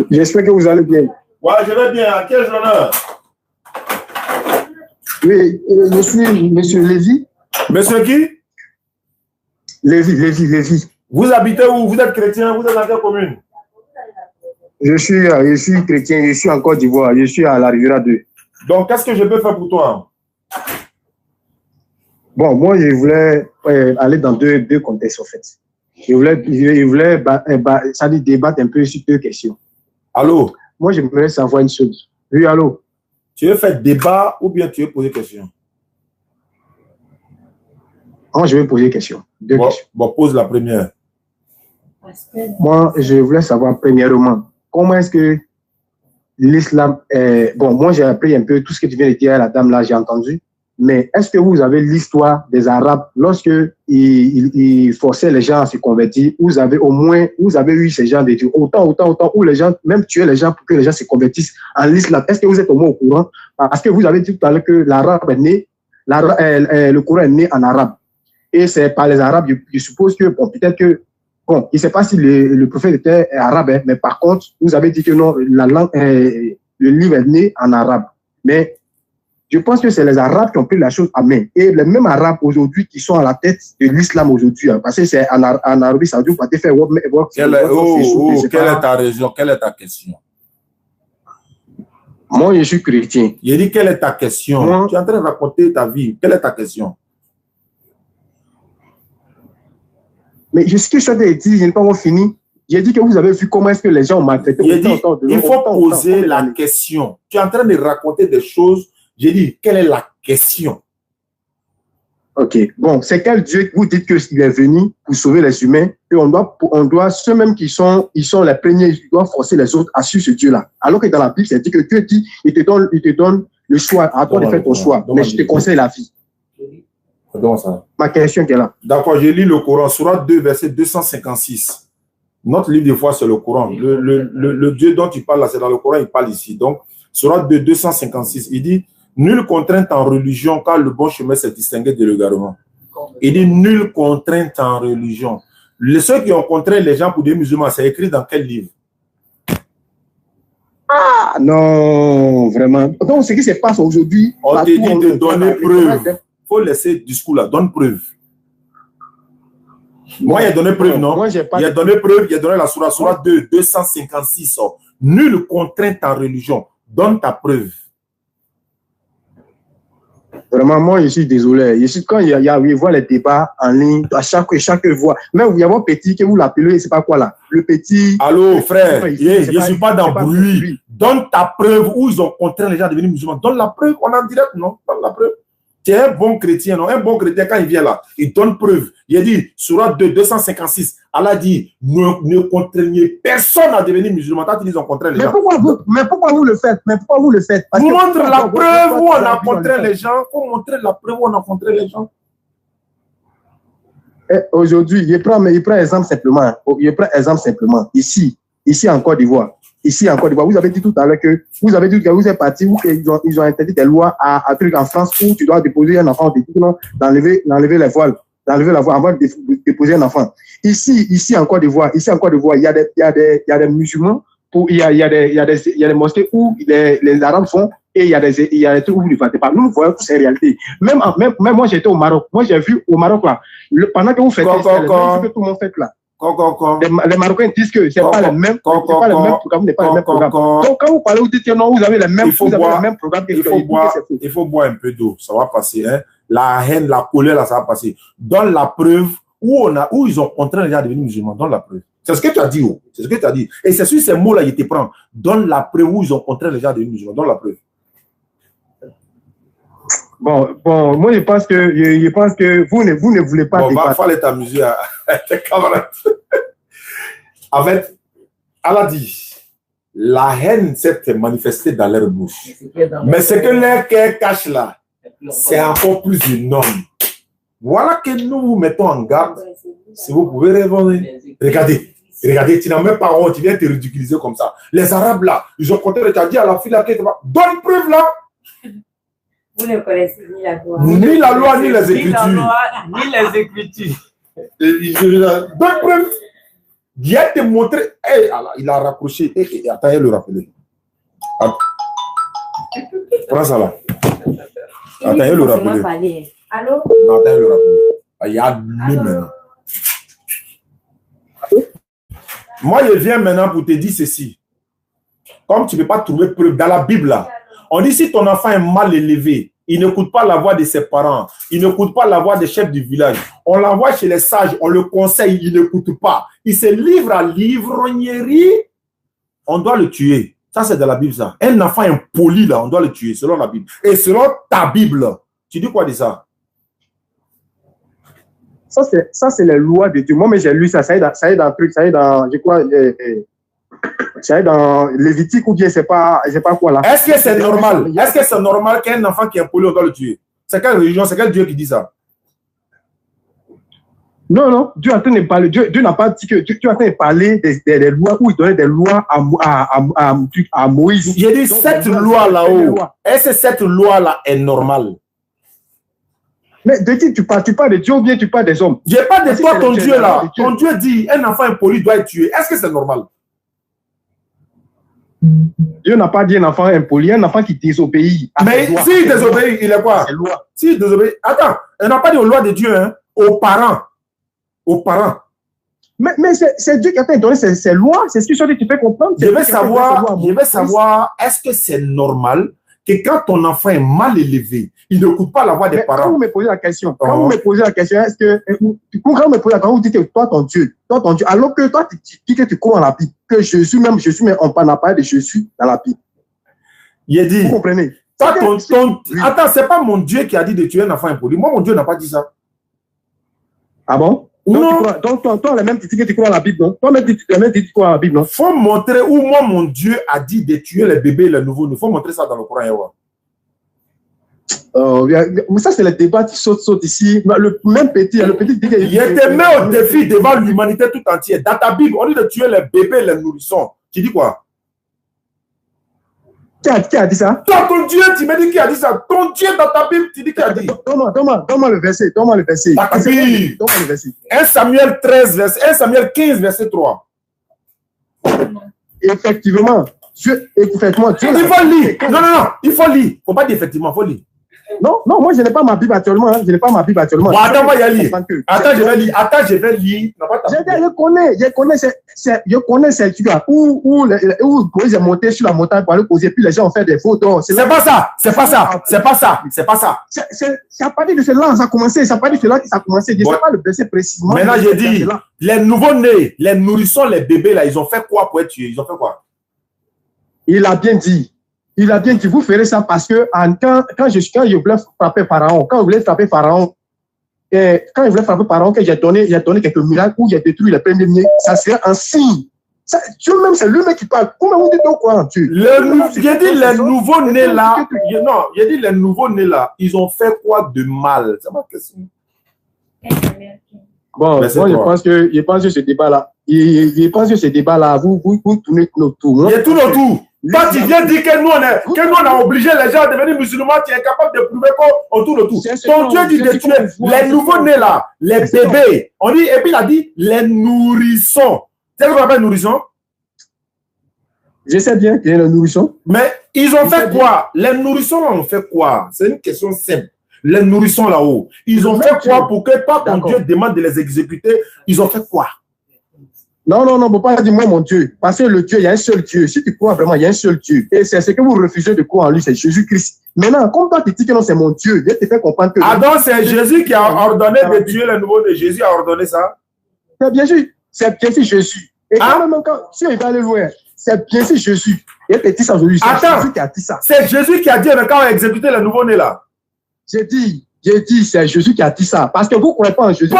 J'espère que vous allez bien.
Ouais, je vais bien. À quel honneur?
Oui, je suis monsieur Lévy.
Monsieur qui?
Lévy.
Vous habitez où? Vous êtes chrétien? Vous êtes dans quelle commune?
Je suis chrétien, je suis en Côte d'Ivoire, je suis à la Riviera 2.
Donc, qu'est-ce que je peux faire pour toi?
Bon, moi, je voulais aller dans deux contextes, en fait. Je voulais ça dit, débattre un peu sur deux questions.
Allô?
Moi, j'aimerais savoir une chose. Oui, allô?
Tu veux faire débat ou bien tu veux poser question?
Moi, je vais poser question. Deux questions.
Bon, pose la première.
Moi, je voulais savoir, premièrement, comment est-ce que l'islam est... Bon, moi, j'ai appris un peu tout ce que tu viens de dire à la dame là, j'ai entendu. Mais est-ce que vous avez l'histoire des Arabes lorsque ils forçaient les gens à se convertir? Vous avez eu ces gens de Dieu, autant où les gens, même tuer les gens pour que les gens se convertissent en l'islam. Est-ce que vous êtes au moins au courant? Parce que vous avez dit tout à l'heure que l'arabe est né, le Coran est né en arabe. Et c'est par les Arabes, je suppose que, bon, peut-être que, bon, je ne sais pas si le prophète était arabe, hein, mais par contre, vous avez dit que non, la langue, le livre est né en arabe. Mais je pense que c'est les Arabes qui ont pris la chose à main. Et les mêmes Arabes aujourd'hui qui sont à la tête de l'islam aujourd'hui, hein, parce que c'est en Arabie Saoudite, on va te faire
quelle est ta raison? Quelle est ta question?
Moi, je suis chrétien.
Il dit, quelle est ta question?
Moi,
tu es en train de raconter ta vie. Quelle est ta question?
Mais ce que je t'ai dit, je n'ai pas encore fini. J'ai dit que vous avez vu comment est-ce que les gens ont maltraité.
Il faut poser la question. Tu es en train de raconter des choses. J'ai dit, quelle est la question?
Ok. Bon, c'est quel Dieu vous dites qu'il est venu pour sauver les humains et on doit ceux-mêmes ils sont les premiers, ils doivent forcer les autres à suivre ce Dieu-là. Alors que dans la Bible, c'est dit que Dieu dit, il te donne le choix, à toi de faire ton choix. Mais je te conseille la vie.
Ça.
Ma question qui est là.
D'accord, j'ai lu le Coran, Sourate 2, verset 256. Notre livre de foi, c'est le Coran. Le Dieu dont tu parles là, c'est dans le Coran, il parle ici. Donc, Sourate 2, 256, il dit, nulle contrainte en religion, car le bon chemin s'est distingué de l'égarement. Il dit, nulle contrainte en religion. Ceux qui ont contraint les gens pour des musulmans, c'est écrit dans quel livre?
Ah non, vraiment. Donc, ce qui se passe aujourd'hui...
On te dit de donner preuve. Il faut laisser le discours là, donne preuve. Moi, il a donné preuve, non?
Moi,
il a donné preuve, il a donné la Sourate 2, 256. Nulle contrainte en religion. Donne ta preuve.
Vraiment, moi, je suis désolé. Quand il voit les débats en ligne, à chaque voix, même il y a un petit que vous l'appelez, c'est pas quoi là? Le petit.
Allô, frère, je ne suis pas dans le bruit. Donne ta preuve où ils ont contraint les gens à devenir musulmans. Donne la preuve, on est en direct, non? Donne la preuve. Tu es un bon chrétien, non? Un bon chrétien, quand il vient là, il donne preuve. Il a dit, Sourate 2, 256, Allah dit, ne contraignez personne à devenir musulman. Tant qu'ils ont contraint les gens.
Mais pourquoi vous le faites?
Vous montrez la preuve où on a contraint les gens. Faut montrer la preuve où on a contraint les gens.
Aujourd'hui, je prends exemple simplement. Ici en Côte d'Ivoire. Vous avez dit tout à l'heure que vous êtes parti où ils ont interdit des lois à truc en France où tu dois déposer un enfant, d'enlever les voiles, avant de déposer un enfant. Ici en Côte d'Ivoire, il y a des musulmans, il y a des mosquées où les Arabes font et il y a des trucs où vous ne faites pas. Nous voyons toutes ces réalités. Même moi, j'étais au Maroc. Moi, j'ai vu au Maroc là, pendant que vous faites que tout le monde fait là. Les Marocains disent que ce n'est pas le même programme, n'est pas le même programme. Donc, quand vous parlez, vous dites que non, vous avez le même programme.
Il faut boire un peu d'eau, ça va passer. Hein? La haine, la colère, là, ça va passer. Donne la preuve où ils ont contraint les gens à devenir musulmans. Donne la preuve. C'est ce que tu as dit. Oh. C'est ce que tu as dit. Et c'est sur ces mots-là qu'ils te prennent. Donne la preuve où ils ont contraint les gens à devenir musulmans. Donne la preuve.
Bon, moi je pense que vous ne voulez pas
débattre. Va falloir t'amuser à tes camarades. En fait, Allah dit, la haine s'est manifestée dans leur bouche. Mais ce que leur cœur cache là, c'est encore plus énorme. Voilà que nous vous mettons en garde. Si vous pouvez répondre, regardez, tu n'as même pas honte, tu viens te ridiculiser comme ça. Les Arabes là, ils ont compté, tu as dit à la fille là, donne preuve là.
Vous ne connaissez ni la loi.
Ni la loi, ni les Écritures.
Ni les Écritures.
Donne preuve. Viens te montrer. Hey, il a raccroché. Attends, il le rappeler. Prends ça là. Attends, il le rappeler.
Allô?
Non, attends, il le rappeler. Il y a lui maintenant. Moi, je viens maintenant pour te dire ceci. Comme tu ne peux pas trouver preuve dans la Bible là, on dit si ton enfant est mal élevé, il n'écoute pas la voix de ses parents, il n'écoute pas la voix des chefs du village, on l'envoie chez les sages, on le conseille, il n'écoute pas, il se livre à l'ivrognerie, on doit le tuer. Ça, c'est de la Bible, ça. Un enfant impoli, là, on doit le tuer, selon la Bible. Et selon ta Bible, tu dis quoi de ça?
Ça, c'est les lois de Dieu. Moi, mais j'ai lu ça. Ça est dans truc, ça est dans, je crois, ça est dans Lévitique ou bien c'est pas quoi là.
Est-ce que c'est normal? Est-ce que c'est normal qu'un enfant qui est impoli, on doit le tuer? C'est quelle religion? C'est quel Dieu qui dit ça?
Non. Dieu est en train de parler. Dieu n'a pas dit que Dieu est en train de parler des lois où il donnait des lois à Moïse.
J'ai dit cette loi là-haut. Est-ce que cette loi-là est normale?
Mais de qui tu parles? Tu parles de Dieu ou bien tu parles des hommes?
Je n'ai pas de toi, ton Dieu là. Ton Dieu dit un enfant impoli doit être tué. Est-ce que c'est normal?
Dieu n'a pas dit un enfant impoli, un enfant qui désobéit.
Mais s'il désobéit, il est quoi? S'il désobéit, attends, on n'a pas dit aux lois de Dieu, hein, aux parents. Aux parents.
Mais c'est Dieu qui a donné ces lois, c'est ce que tu fais comprendre.
Je vais savoir, est-ce que c'est normal que quand ton enfant est mal élevé, il n'écoute pas la voix des parents?
Quand vous me posez la question, est-ce que, quand vous me posez la question, vous dites que toi, ton Dieu, alors que toi, tu dis que tu crois en la Bible, que Jésus, on n'a pas de Jésus dans la Bible.
Il dit,
vous comprenez?
Attends, c'est pas mon Dieu qui a dit de tuer un enfant impoli. Moi, mon Dieu n'a pas dit ça.
Ah bon? Donc, toi, même tu dis que tu crois en la Bible, non? Toi-même, tu crois en la Bible, non?
Faut montrer où moi, mon Dieu a dit de tuer les bébés et les nouveaux. Il faut montrer ça dans le Coran.
Mais ça, c'est le débat qui saute ici. Le petit dit que...
Il te met au défi devant l'humanité tout entière. Dans ta Bible, on dit de tuer les bébés et les nourrissons. Tu dis quoi?
Qui a dit ça?
Toi, ton Dieu, tu me dis qui a dit ça. Ton Dieu dans ta Bible, tu dis qui a dit.
Donne-moi le verset. Donne-moi le verset.
1 Samuel 13, verset 1 Samuel 15, verset 3.
Effectivement. Dieu.
Il faut lire. Non, il faut lire. Il ne faut pas dire effectivement, il faut lire.
Non, moi, je n'ai pas ma Bible actuellement. Bon,
attends, moi, je vais lire. Attends, je vais lire.
Je connais ces trucs-là où Moïse est monté sur la montagne pour aller poser, puis les gens ont fait des photos.
C'est pas ça.
Ça n'a pas dit de cela, ça a commencé. Ça n'a pas dit de cela que ça a commencé. Je ne sais pas le verset précisément.
Maintenant, j'ai dit, les nouveaux-nés, les nourrissons, les bébés, là, ils ont fait quoi pour être tués? Ils ont fait quoi?
Il a bien dit, vous ferez ça parce que quand je voulais frapper Pharaon, que j'ai donné quelques miracles où j'ai détruit les premiers nés, ça serait un signe. Dieu même, c'est lui-même qui parle. Comment vous dites au courant, Dieu?
J'ai dit les nouveaux-nés là, j'ai dit les nouveaux-nés là, ils ont fait quoi de mal? C'est ma question.
Bon, moi, je pense que ce débat-là, vous tournez autour.
Il tourne autour. Toi, tu viens dire que nous, on a obligé les gens à devenir musulmans, tu es capable de prouver qu'on tourne autour. Ton Dieu dit de tuer les nouveaux-nés là, les bébés. On dit, et puis il a dit les nourrissons. C'est ce qu'on appelle nourrissons?
Je sais bien qu'il y a les nourrissons.
Mais ils ont fait quoi? Les nourrissons là ont fait quoi? C'est une question simple. Les nourrissons là-haut, ils ont fait quoi pour que toi, ton Dieu demande de les exécuter? Ils ont fait quoi?
Non, on ne peut pas dire moi mon Dieu. Parce que le Dieu, il y a un seul Dieu. Si tu crois vraiment, il y a un seul Dieu. Et c'est ce que vous refusez de croire en lui, c'est Jésus-Christ. Maintenant, comme toi, tu dis que non, c'est mon Dieu, je te fais comprendre que...
Ah donc, c'est Jésus qui a ordonné de tuer les nouveaux-nés. Jésus a ordonné ça?
C'est bien sûr Jésus. Et quand même, si on va aller loin, c'est bien sûr Jésus. Et tu dis ça aujourd'hui.
Attends, c'est Jésus qui a dit quand on a exécuté les nouveaux-nés là.
J'ai dit, c'est Jésus qui a dit ça. Parce que vous ne croyez pas en Jésus.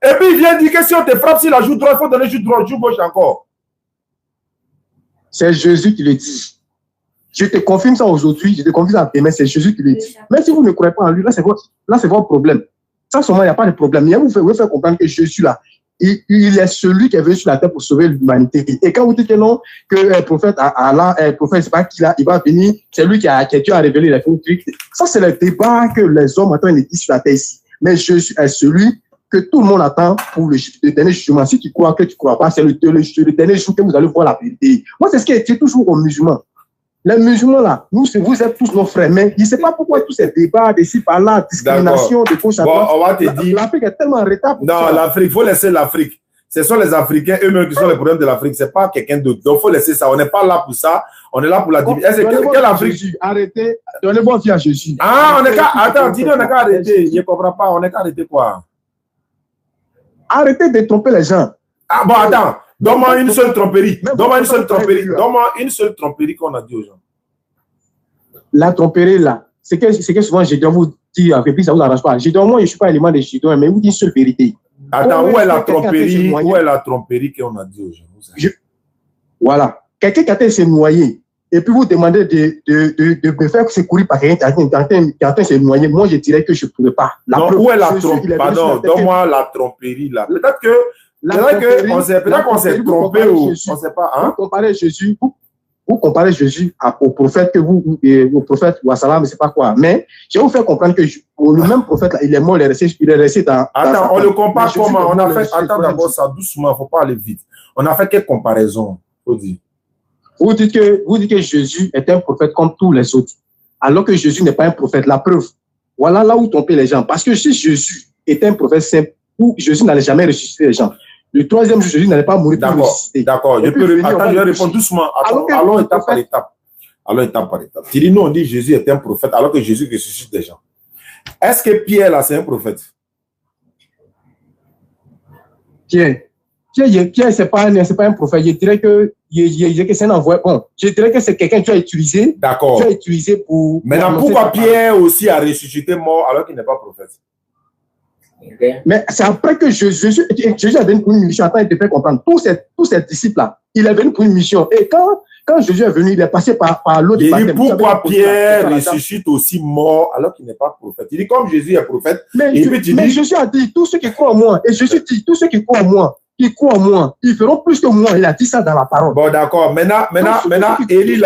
Et puis il vient dire que si on te frappe sur la joue droite, il faut donner joue droite, joue gauche encore.
C'est Jésus qui le dit. Je te confirme ça aujourd'hui, je te confirme ça demain, c'est Jésus qui le dit. Même si vous ne croyez pas en lui, là c'est votre problème. Ça, seulement, il n'y a pas de problème. Il vous faire comprendre que Jésus, là, il est celui qui est venu sur la terre pour sauver l'humanité. Et quand vous dites que non, que le prophète Allah, le prophète, c'est pas qui là, il va venir, c'est lui qui a révélé les trucs. Ça, c'est le débat que les hommes attendent sur la terre ici. Mais Jésus est celui que tout le monde attend pour le dernier jugement. Si tu crois que tu ne crois pas, c'est le dernier jour que vous allez voir la vérité. Moi, c'est ce qui est toujours aux musulmans. Les musulmans, là, vous êtes tous nos frères, mais je ne sais pas pourquoi tous ces débats d'ici par là, discrimination, de gauche à droite.
On va te dire.
L'Afrique est tellement en retard.
Non, l'Afrique, il faut laisser l'Afrique. Ce sont les Africains eux-mêmes qui sont les problèmes de l'Afrique. Ce n'est pas quelqu'un d'autre. Donc, il faut laisser ça. On n'est pas là pour ça. On est là pour la division. Quelle Afrique?
Arrêtez. Donnez-moi vie à Jésus.
Ah, on est qu'à. Attends, dis-nous, on est qu'à arrêter. Je ne comprends pas. On est qu'à arrêter quoi?
Arrêtez de tromper les gens.
Ah, bon, attends. Donne-moi une seule tromperie. Donne-moi une seule tromperie. Donne-moi une seule tromperie qu'on a dit aux gens.
La tromperie, là, c'est que souvent, je dois vous dire, en réplique, ça ne vous arrange pas. Je dois, moi, je ne suis pas élément de Chidon, mais vous dites une seule vérité.
Attends, où est la tromperie? Où est la tromperie qu'on a dit aux gens?
Voilà. Quelqu'un qui a été se noyer, et puis vous demandez de me faire secourir par quelqu'un qui a été se noyer. Moi, je dirais que je ne pourrais pas.
Non, où est la tromperie? Pardon, donne-moi la tromperie, là. Peut-être qu'on s'est trompé ou on ne sait pas. Hein?
Vous comparez Jésus au prophète que au prophète Wassalam, je ne sais pas quoi. Mais je vais vous faire comprendre que le même prophète, là, il est mort, il est resté dans.
Attends, on le compare comment? On a fait. Attends d'abord ça doucement, il ne faut pas aller vite. On a fait quelle comparaison? Faut dire.
Vous dites que Jésus est un prophète comme tous les autres, alors que Jésus n'est pas un prophète. La preuve, voilà là où trompez les gens. Parce que si Jésus était un prophète simple, où Jésus n'allait jamais ressusciter les gens. Le troisième jour, Jésus n'allait pas mourir pour ressusciter.
D'accord, je vais répondre doucement. Allons étape par étape. Tu dis, nous, on dit Jésus est un prophète, alors que Jésus ressuscite des gens. Est-ce que Pierre, là, c'est un prophète?
Pierre, c'est pas un prophète. Je dirais que c'est un envoyé. Bon, je dirais que c'est quelqu'un que tu as utilisé.
D'accord.
Tu as utilisé pour.
Maintenant, pourquoi Pierre aussi a ressuscité mort alors qu'il n'est pas prophète?
Mais c'est après que Jésus est venu pour une mission. Attends, il te fait comprendre. Tous ces disciples-là, il est venu pour une mission. Et quand Jésus est venu, il est passé par l'autre.
Il dit pourquoi Pierre ressuscite aussi mort alors qu'il n'est pas prophète. Il dit comme Jésus est prophète. Mais
Jésus a dit tous ceux qui croient en moi. Et Jésus dit tous ceux qui croient en moi, ils feront plus que moi. Il a dit ça dans la parole.
Bon, d'accord. Maintenant, Élie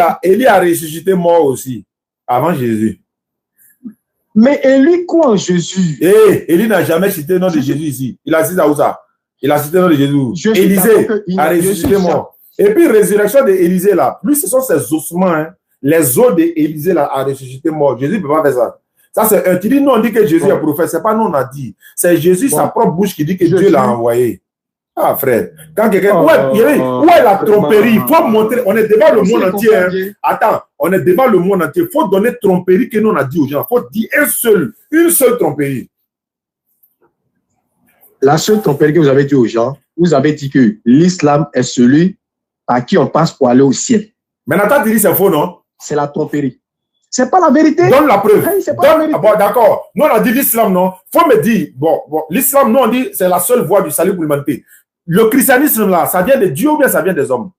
a ressuscité mort aussi avant Jésus.
Mais Élie croit en Jésus.
Élie n'a jamais cité le nom de Jésus ici. Il a cité à où ça? Il a cité le nom de Jésus. Élisée a ressuscité mort. Et puis, résurrection d'Élisée là, plus ce sont ses ossements, hein, les os d'Élisée là a ressuscité mort. Jésus ne peut pas faire ça. Ça, c'est un. Tu dis, nous, on dit que Jésus est prophète. Ce n'est pas nous, on a dit. C'est Jésus, sa propre bouche, qui dit que Dieu l'a envoyé. Ah, frère. Quand quelqu'un. Où est la tromperie? Il faut montrer. On est devant le monde entier. Hein. Attends, on est devant le monde entier. Il faut donner tromperie que nous, on a dit aux gens. Il faut dire une seule tromperie.
La seule tromperie que vous avez dit aux gens, vous avez dit que l'islam est celui à qui on passe pour aller au ciel.
Mais Nathan, tu dis c'est faux, non?
C'est la tromperie. C'est pas la vérité.
Donne la preuve.
Hey, c'est pas la vérité.
Bon, d'accord. Nous, on a dit l'islam, non? Faut me dire, bon, l'islam, nous, on dit c'est la seule voie du salut pour l'humanité. Le christianisme, là, ça vient de Dieu ou bien ça vient des hommes?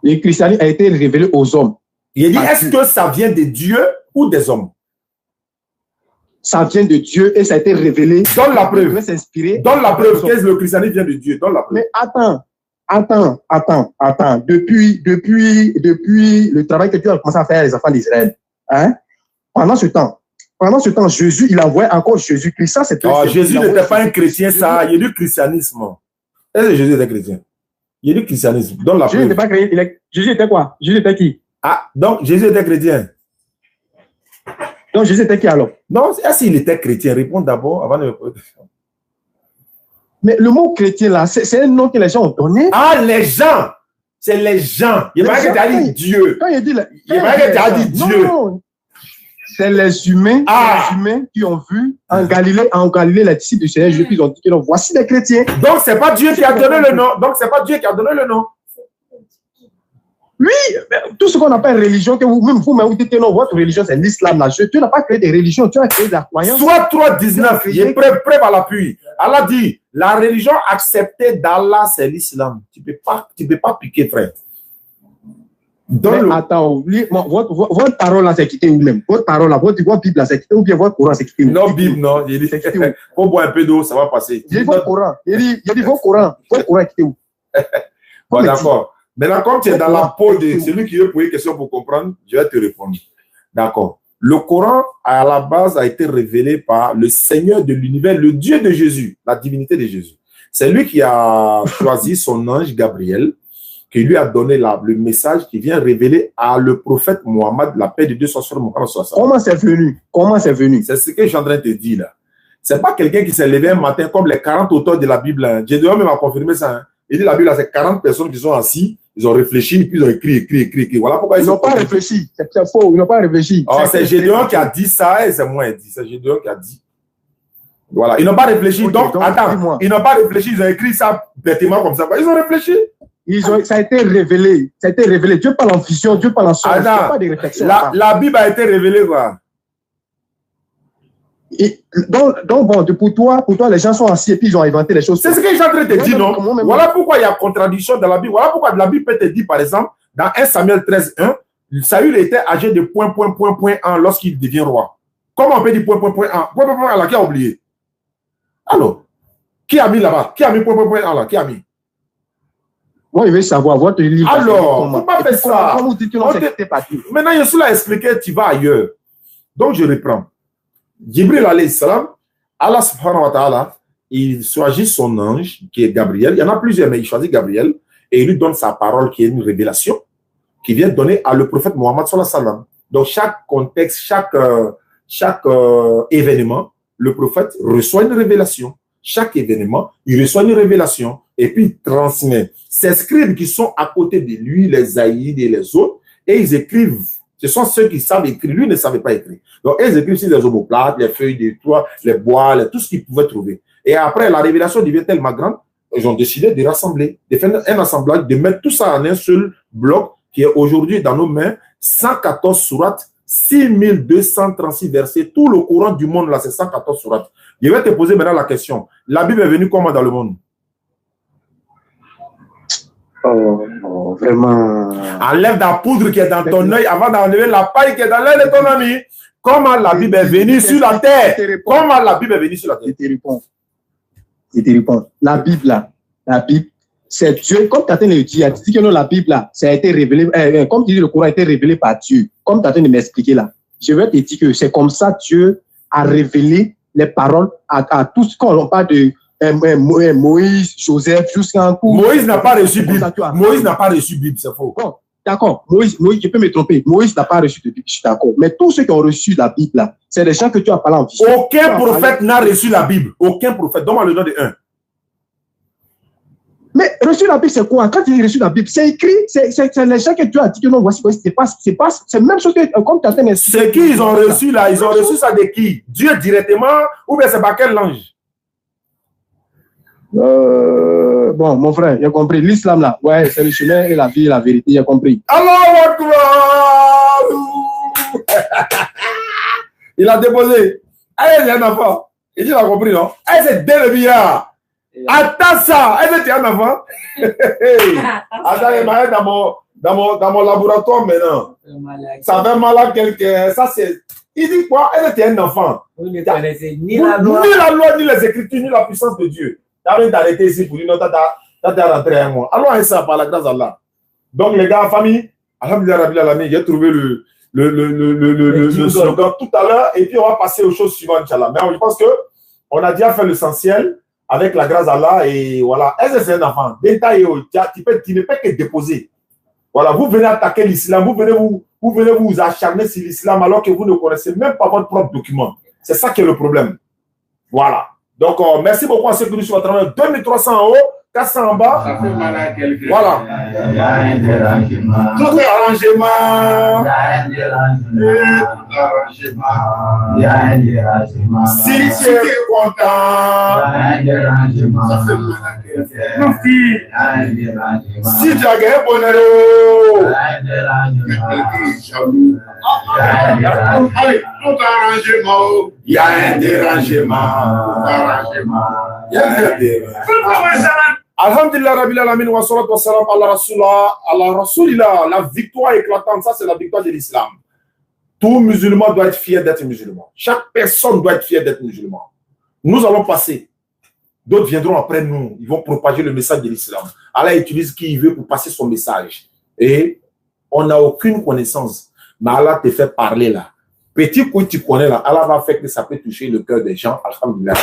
Le christianisme a été révélé aux hommes.
Il dit, est-ce que ça vient de Dieu ou des hommes?
Ça vient de Dieu et ça a été révélé.
Donne la preuve. Donne la preuve que le christianisme vient de Dieu. Donne la preuve.
Mais attends. Depuis le travail que tu as commencé à faire les enfants d'Israël, hein? Pendant ce temps, Jésus, il envoyait encore Jésus-Christ. Ça, c'est
Jésus n'était pas un chrétien, ça. Il y a du christianisme. Est-ce que Jésus était chrétien? Il y a du christianisme. Donne la preuve.
Jésus n'était pas chrétien. Jésus était quoi? Jésus était qui?
Ah, donc Jésus était chrétien.
Donc Jésus était qui alors?
Non, est-ce qu'il était chrétien? Réponds d'abord avant de me poser.
Mais le mot chrétien là, c'est un nom que les gens ont donné.
Ah, les gens! C'est les gens. Il paraît que tu as dit Dieu.
Quand il dit
il paraît que tu as dit Dieu.
Non. C'est les humains qui ont vu en Galilée, les disciples du Seigneur Jésus, ils ont dit que voici les chrétiens.
Donc, c'est pas Dieu qui a donné le nom.
Oui, tout ce qu'on appelle religion, que vous-même, vous dites que non, votre religion, c'est l'islam. Tu n'as pas créé des religions, tu as créé de la croyance.
Soit 3:19, il est prêt à l'appui. Allah dit, la religion acceptée d'Allah, c'est l'islam. Tu ne peux pas piquer, frère.
Attends, votre parole là, c'est quitté où même? Votre parole là, votre Bible là, c'est quitté ou bien votre Coran, c'est quitté où?
Non, Bible, non. Il dit, faut boire un peu d'eau, ça va passer.
Il dit votre Coran. Il dit votre Coran est quitté où?
Bon, d'accord. Maintenant, comme tu es dans la peau de celui qui veut poser une question pour comprendre, je vais te répondre. D'accord. Le Coran, à la base, a été révélé par le Seigneur de l'univers, le Dieu de Jésus, la divinité de Jésus. C'est lui qui a choisi son ange Gabriel, qui lui a donné le message qui vient révéler à le prophète Mohammed, la paix de Dieu soit sur Mohammed.
Comment c'est venu? Comment c'est venu?
C'est ce que je suis en train de te dire là. C'est pas quelqu'un qui s'est levé un matin comme les 40 auteurs de la Bible. Hein. Gédéon même a confirmé ça. Hein. Il dit la Bible, c'est 40 personnes qui sont assises, ils ont réfléchi, puis ils ont écrit. Voilà pourquoi
ils n'ont pas réfléchi. C'est faux, ils n'ont pas réfléchi.
Oh, c'est Gédéon qui a dit ça et c'est moi qui dit. C'est Gédéon qui a dit. Voilà, ils n'ont pas réfléchi. Okay, donc attends, ils n'ont pas réfléchi, ils ont écrit ça bêtement comme ça. Ils ont réfléchi. Ça a été révélé.
Ça a été révélé. Dieu parle en vision, Dieu parle en son. Il n'y a pas de réflexion.
La Bible a été révélée, quoi.
Donc bon, pour toi, les gens sont assis et puis ils ont inventé les choses.
C'est ce que j'ai en train de te dire, non? Voilà pourquoi il y a contradiction dans la Bible. Voilà pourquoi la Bible peut te dire, par exemple, dans 1 Samuel 13:1, Saül était âgé de ... lorsqu'il devient roi. Comment on peut dire ... là, qui a oublié? Alors, qui a mis là-bas? Qui a mis ... là? Qui a mis?
Moi, je veux savoir votre livre.
Alors, il ne faut pas faire ça. Maintenant, je suis là à expliquer, tu vas ailleurs. Donc, je reprends. Jibril alayhi salam, Allah subhanahu wa ta'ala, il choisit son ange, qui est Gabriel. Il y en a plusieurs, mais il choisit Gabriel et il lui donne sa parole, qui est une révélation, qui vient donner à le prophète Mohammed sallallahu alayhi wa sallam. Donc, chaque contexte, chaque événement, le prophète reçoit une révélation. Chaque événement, il reçoit une révélation et puis il transmet. Ces scribes qui sont à côté de lui, les Aïdes et les autres, et ils écrivent. Ce sont ceux qui savent écrire. Lui ne savait pas écrire. Donc, ils écrivent sur les omoplates, les feuilles de toit, les bois, tout ce qu'ils pouvaient trouver. Et après, la révélation devient tellement grande, ils ont décidé de rassembler, de faire un assemblage, de mettre tout ça en un seul bloc qui est aujourd'hui dans nos mains, 114 sourates, 6236 versets. Tout le Coran du monde, là, c'est 114 sourates. Je vais te poser maintenant la question. La Bible est venue comment dans le monde?
Oh, vraiment.
Enlève la poudre qui est dans ton œil avant d'enlever la paille qui est dans l'œil de ton ami. Comment la Bible est venue sur la terre? Comment la Bible est venue sur la terre?
Je te réponds. La Bible, c'est Dieu. Comme tu as dit, tu dis que non, la Bible, là, ça a été révélé. Comme tu dis, le Coran a été révélé par Dieu. Comme tu as dit de m'expliquer là. Je vais te dire que c'est comme ça Dieu a révélé les paroles à tous. Quand on parle de Moïse, Joseph, jusqu'à un coup.
Moïse n'a pas reçu Bible. Moïse n'a pas reçu Bible, c'est faux.
Bon, d'accord. Moïse, je peux me tromper. Moïse n'a pas reçu de Bible, je suis d'accord. Mais tous ceux qui ont reçu la Bible, là, c'est des gens que tu as parlé en vision.
Aucun prophète n'a reçu la Bible. Aucun prophète. Donne-moi le nom de un.
Mais reçu la Bible, c'est quoi? Quand tu dis reçu la Bible, c'est écrit. C'est les gens que tu as dit que non, voici, c'est même chose que comme tu as dit.
C'est qui ils ont reçu là? Ils ont reçu ça de qui? Dieu directement ou bien c'est par quel ange?
Bon, mon frère, j'ai compris. L'islam, là, ouais, c'est le chemin et la vie et la vérité, j'ai compris.
Allahu Akbar! Il a déposé. Allez, il y a un enfant. Il dit, il a compris, non? Allez, c'est dès le billard. Attends ça! Allez, tu es un enfant. Attends, il m'a dans mon laboratoire maintenant. Ça fait mal à quelqu'un. Ça, c'est. Il dit quoi? Elle était un enfant.
Vous ne connaissez ni la loi,
ni les Écritures, ni la puissance de Dieu. Tu as envie d'arrêter ici pour dire non, tu as rentré un mois. Allons ça par la grâce d'Allah. Donc, les gars, famille, alhamdulillah, j'ai trouvé le slogan tout à l'heure et puis on va passer aux choses suivantes, Inch'Allah. Mais je pense qu'on a déjà fait l'essentiel avec la grâce d'Allah et voilà. Est-ce que c'est un enfant? Détail, tu ne peux que déposer. Voilà, vous venez attaquer l'islam, vous venez vous acharner sur l'islam alors que vous ne connaissez même pas votre propre document. C'est ça qui est le problème. Voilà. Donc, merci beaucoup à ceux qui nous suivent à travers 2300 en haut, 400 en bas.
Ça fait mal à quelqu'un.
Voilà. Tout est arrangement. Si tu es content. Ça fait mal à quelqu'un. Si tu as gagné Bonero. Allez, tout arrangement. Il y a un dérangement. Il y a un dérangement. Alhamdulillah Rabbil Alamin wa salatu wa salam ala Rasulillah. La victoire éclatante, ça c'est la victoire de l'islam. Tout musulman doit être fier d'être musulman. Chaque personne doit être fière d'être musulman. Nous allons passer. D'autres viendront après nous. Ils vont propager le message de l'islam. Allah utilise qui il veut pour passer son message. Et on n'a aucune connaissance. Mais Allah te fait parler là. Petit coup tu connais là. Allah va faire que ça peut toucher le cœur des gens. Alhamdulillah.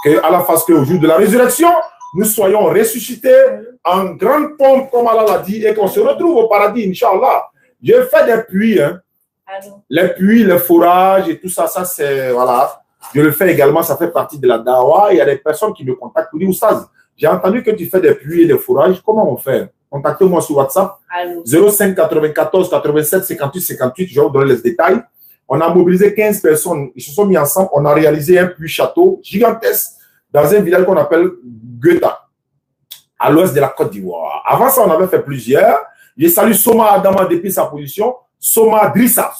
Que Allah fasse qu'au jour de la résurrection, nous soyons ressuscités en grande pompe, comme Allah l'a dit, et qu'on se retrouve au paradis, Inch'Allah. J'ai fait des puits, hein. Les puits, les forages et tout ça, ça c'est, voilà. Je le fais également, ça fait partie de la dawa. Il y a des personnes qui me contactent pour dire, Oustaz, j'ai entendu que tu fais des puits et des forages, comment on fait? Contactez-moi sur WhatsApp, 05 94 87 58 58, je vais vous donner les détails. On a mobilisé 15 personnes, ils se sont mis ensemble, on a réalisé un puits château gigantesque dans un village qu'on appelle Goetha, à l'ouest de la Côte d'Ivoire. Avant ça, on avait fait plusieurs. Je salue Soma Adama depuis sa position. Soma Drissa,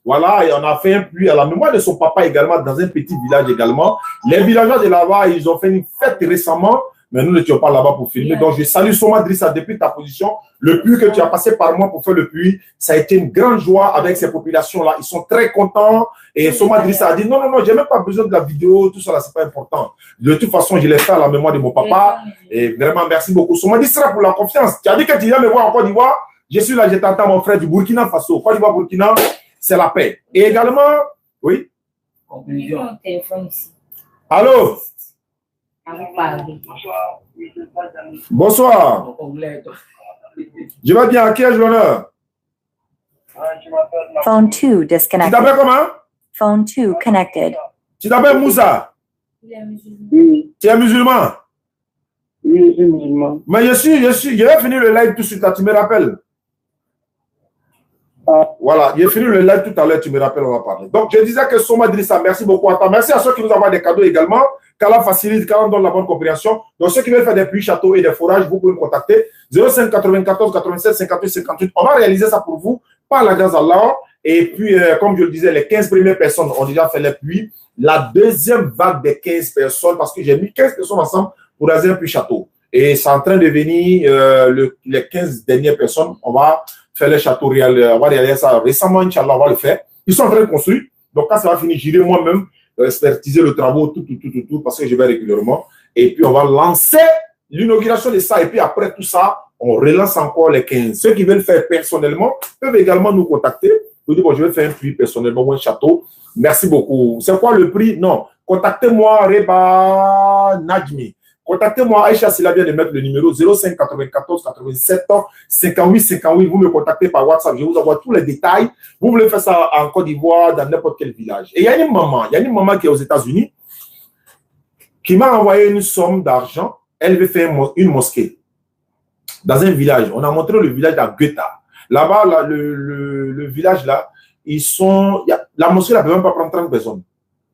voilà, et on a fait un puits à la mémoire de son papa également, dans un petit village également. Les villageois de là-bas, ils ont fait une fête récemment, mais nous n'étions pas là-bas pour filmer. Donc, je salue Soma Drissa depuis ta position. Le puits que tu as passé par moi pour faire le puits, ça a été une grande joie avec ces populations-là. Ils sont très contents. Et Soma Drissa a dit, non, j'ai même pas besoin de la vidéo, tout ça là, c'est pas important. De toute façon, je l'ai fait à la mémoire de mon papa. Et vraiment, merci beaucoup. Soma Drissa pour la confiance. Tu as dit que tu viens me voir en Côte d'Ivoire. Je suis là, je t'entends, mon frère, du Burkina Faso. Côte d'Ivoire, Burkina, c'est la paix. Et également, oui. Allô? Bonsoir. Je vais bien, à qui ai-je l'honneur?
Phone 2 disconnected.
Tu t'appelles comment?
Phone 2 connected.
Tu t'appelles Moussa?
Oui.
Tu es musulman?
Oui, je suis musulman.
Mais je vais finir le live tout de suite, là, tu me rappelles? Voilà, j'ai fini le live tout à l'heure, tu me rappelles, on va parler. Donc, je disais que Soma Drissa, merci beaucoup à toi. Merci à ceux qui nous envoient des cadeaux également, qu'Allah facilite, qu'Allah donne la bonne compréhension. Donc, ceux qui veulent faire des puits, châteaux et des forages, vous pouvez me contacter. 05 94 87 58 58. On va réaliser ça pour vous, par la grâce d'Allah. Et puis, comme je le disais, les 15 premières personnes ont déjà fait les puits. La deuxième vague des 15 personnes, parce que j'ai mis 15 personnes ensemble pour réaliser un puits château. Et c'est en train de venir, les 15 dernières personnes, on va faire les châteaux réels, on va réaliser ça récemment, Inch'Allah, on va le faire. Ils sont en train de construire. Donc, quand ça va finir, j'irai moi-même expertiser le travail, tout, parce que je vais régulièrement. Et puis, on va lancer l'inauguration de ça. Et puis, après tout ça, on relance encore les 15. Ceux qui veulent faire personnellement peuvent également nous contacter. Vous dites, bon, je vais faire un puits personnellement ou un château. Merci beaucoup. C'est quoi le prix? Non. Contactez-moi, Reba Najmi. Contactez-moi, Aïcha, s'il a bien de mettre le numéro 05 94 87 58 58. Vous me contactez par WhatsApp, je vous envoie tous les détails. Vous voulez faire ça en Côte d'Ivoire, dans n'importe quel village. Et il y a une maman qui est aux États-Unis qui m'a envoyé une somme d'argent. Elle veut faire une mosquée dans un village. On a montré le village à Goetha. Là-bas, là, le village là, la mosquée ne peut même pas prendre 30 personnes.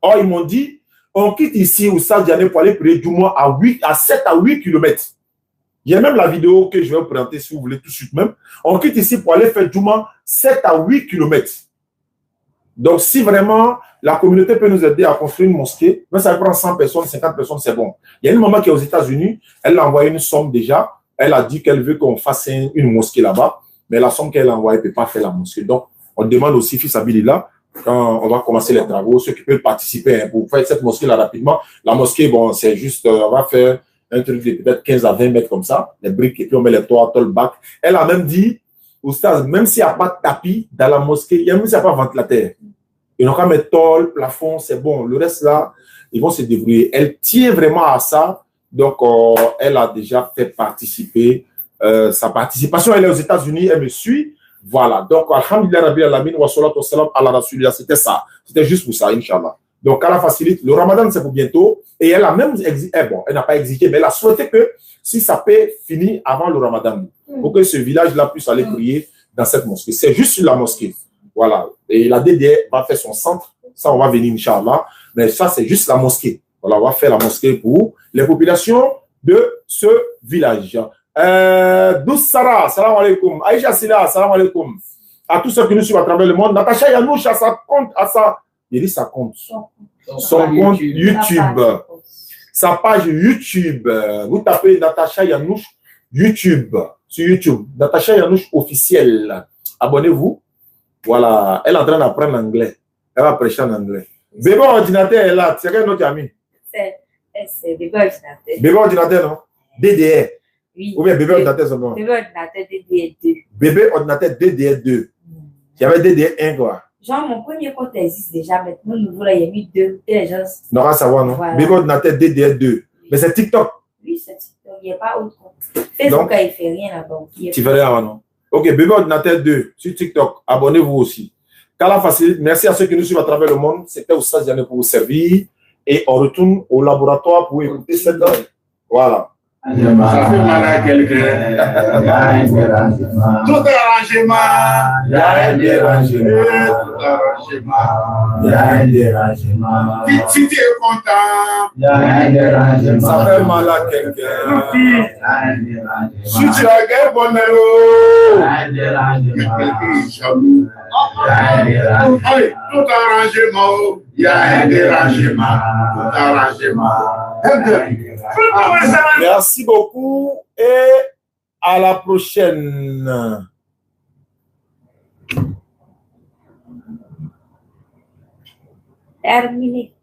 Or, ils m'ont dit, on quitte ici au Stade Diané pour aller prier du mois à 7 à 8 km. Il y a même la vidéo que je vais vous présenter si vous voulez tout de suite même. On quitte ici pour aller faire du mois 7 à 8 km. Donc, si vraiment la communauté peut nous aider à construire une mosquée, même ça prend 100 personnes, 50 personnes, c'est bon. Il y a une maman qui est aux États-Unis, elle a envoyé une somme déjà. Elle a dit qu'elle veut qu'on fasse une mosquée là-bas, mais la somme qu'elle a envoyée ne peut pas faire la mosquée. Donc, on demande aussi, fils Abilillah, quand on va commencer les travaux, ceux qui peuvent participer hein, pour faire cette mosquée-là rapidement. La mosquée, bon, c'est juste, on va faire un truc de peut-être 15 à 20 mètres comme ça, les briques, et puis on met les toits, le bac. Elle a même dit, oustaz, même s'il n'y a pas de tapis dans la mosquée, même s'il n'y a pas de ventilateur, ils n'ont qu'à mettre tôle, plafond, c'est bon. Le reste là, ils vont se débrouiller. Elle tient vraiment à ça. Donc, elle a déjà fait participer sa participation. Elle est aux États-Unis, elle me suit. Voilà. Donc, alhamdulillah, rabbil alamin, wa salatu wa salam ala rasulillah. C'était ça. C'était juste pour ça, Inch'Allah. Donc, Allah facilite. Le Ramadan, c'est pour bientôt. Et elle a même exigé, bon, elle n'a pas exigé, mais elle a souhaité que si ça peut finir avant le Ramadan, pour que ce village-là puisse aller prier dans cette mosquée. C'est juste sur la mosquée. Voilà. Et la DDR va faire son centre. Ça, on va venir, Inch'Allah. Mais ça, c'est juste la mosquée. Voilà, on va faire la mosquée pour les populations de ce village. Doussara, salam alaikum. Aïcha Silla, salam alaikum. À tous ceux qui nous suivent à travers le monde. Natacha Yanouch, il dit sa compte. Son compte YouTube. Sa page YouTube. Vous tapez Natacha Yanouch YouTube. Sur YouTube. Natacha Yanouch officiel. Abonnez-vous. Voilà. Elle est en train d'apprendre l'anglais. Elle va prêcher en anglais. Bébé ordinateur est là. C'est quel notre ami?
C'est bébé ordinateur.
Bébé ordinateur, non? DDR.
Oui.
Ou bien bébé ordinateur, c'est bon.
Bébé ordinateur DDR2.
Bébé ordinateur DDR2. J'avais DDR1, quoi.
Genre, mon premier compte existe déjà. Maintenant, nouveau, là, il y a mis 2. Les gens...
On va savoir, non? Voilà. Bébé ordinateur DDR2. Mais c'est TikTok.
Oui, c'est TikTok. Il n'y a pas autre compte. Facebook, il ne fait rien là-bas.
Tu fais rien, non? Ok, bébé ordinateur 2 sur TikTok. Abonnez-vous aussi. Kala Facile, merci à ceux qui nous suivent à travers le monde. C'était au stade d'année pour vous servir. Et on retourne au laboratoire pour écouter cette. Voilà.
Ça fait mal à quelqu'un. Tout arrangement. Il y a un dérangement. Tout arrangement. Il y a un dérangement. Si tu es content. Il y a un dérangement.
Ça fait mal à quelqu'un.
Si tu as gagné bonheur. Il y a un dérangement. Quelqu'un est jaloux. Tout arrangement. Il y a un dérangement. Tout arrangement.
Merci beaucoup et à la prochaine.
Terminé.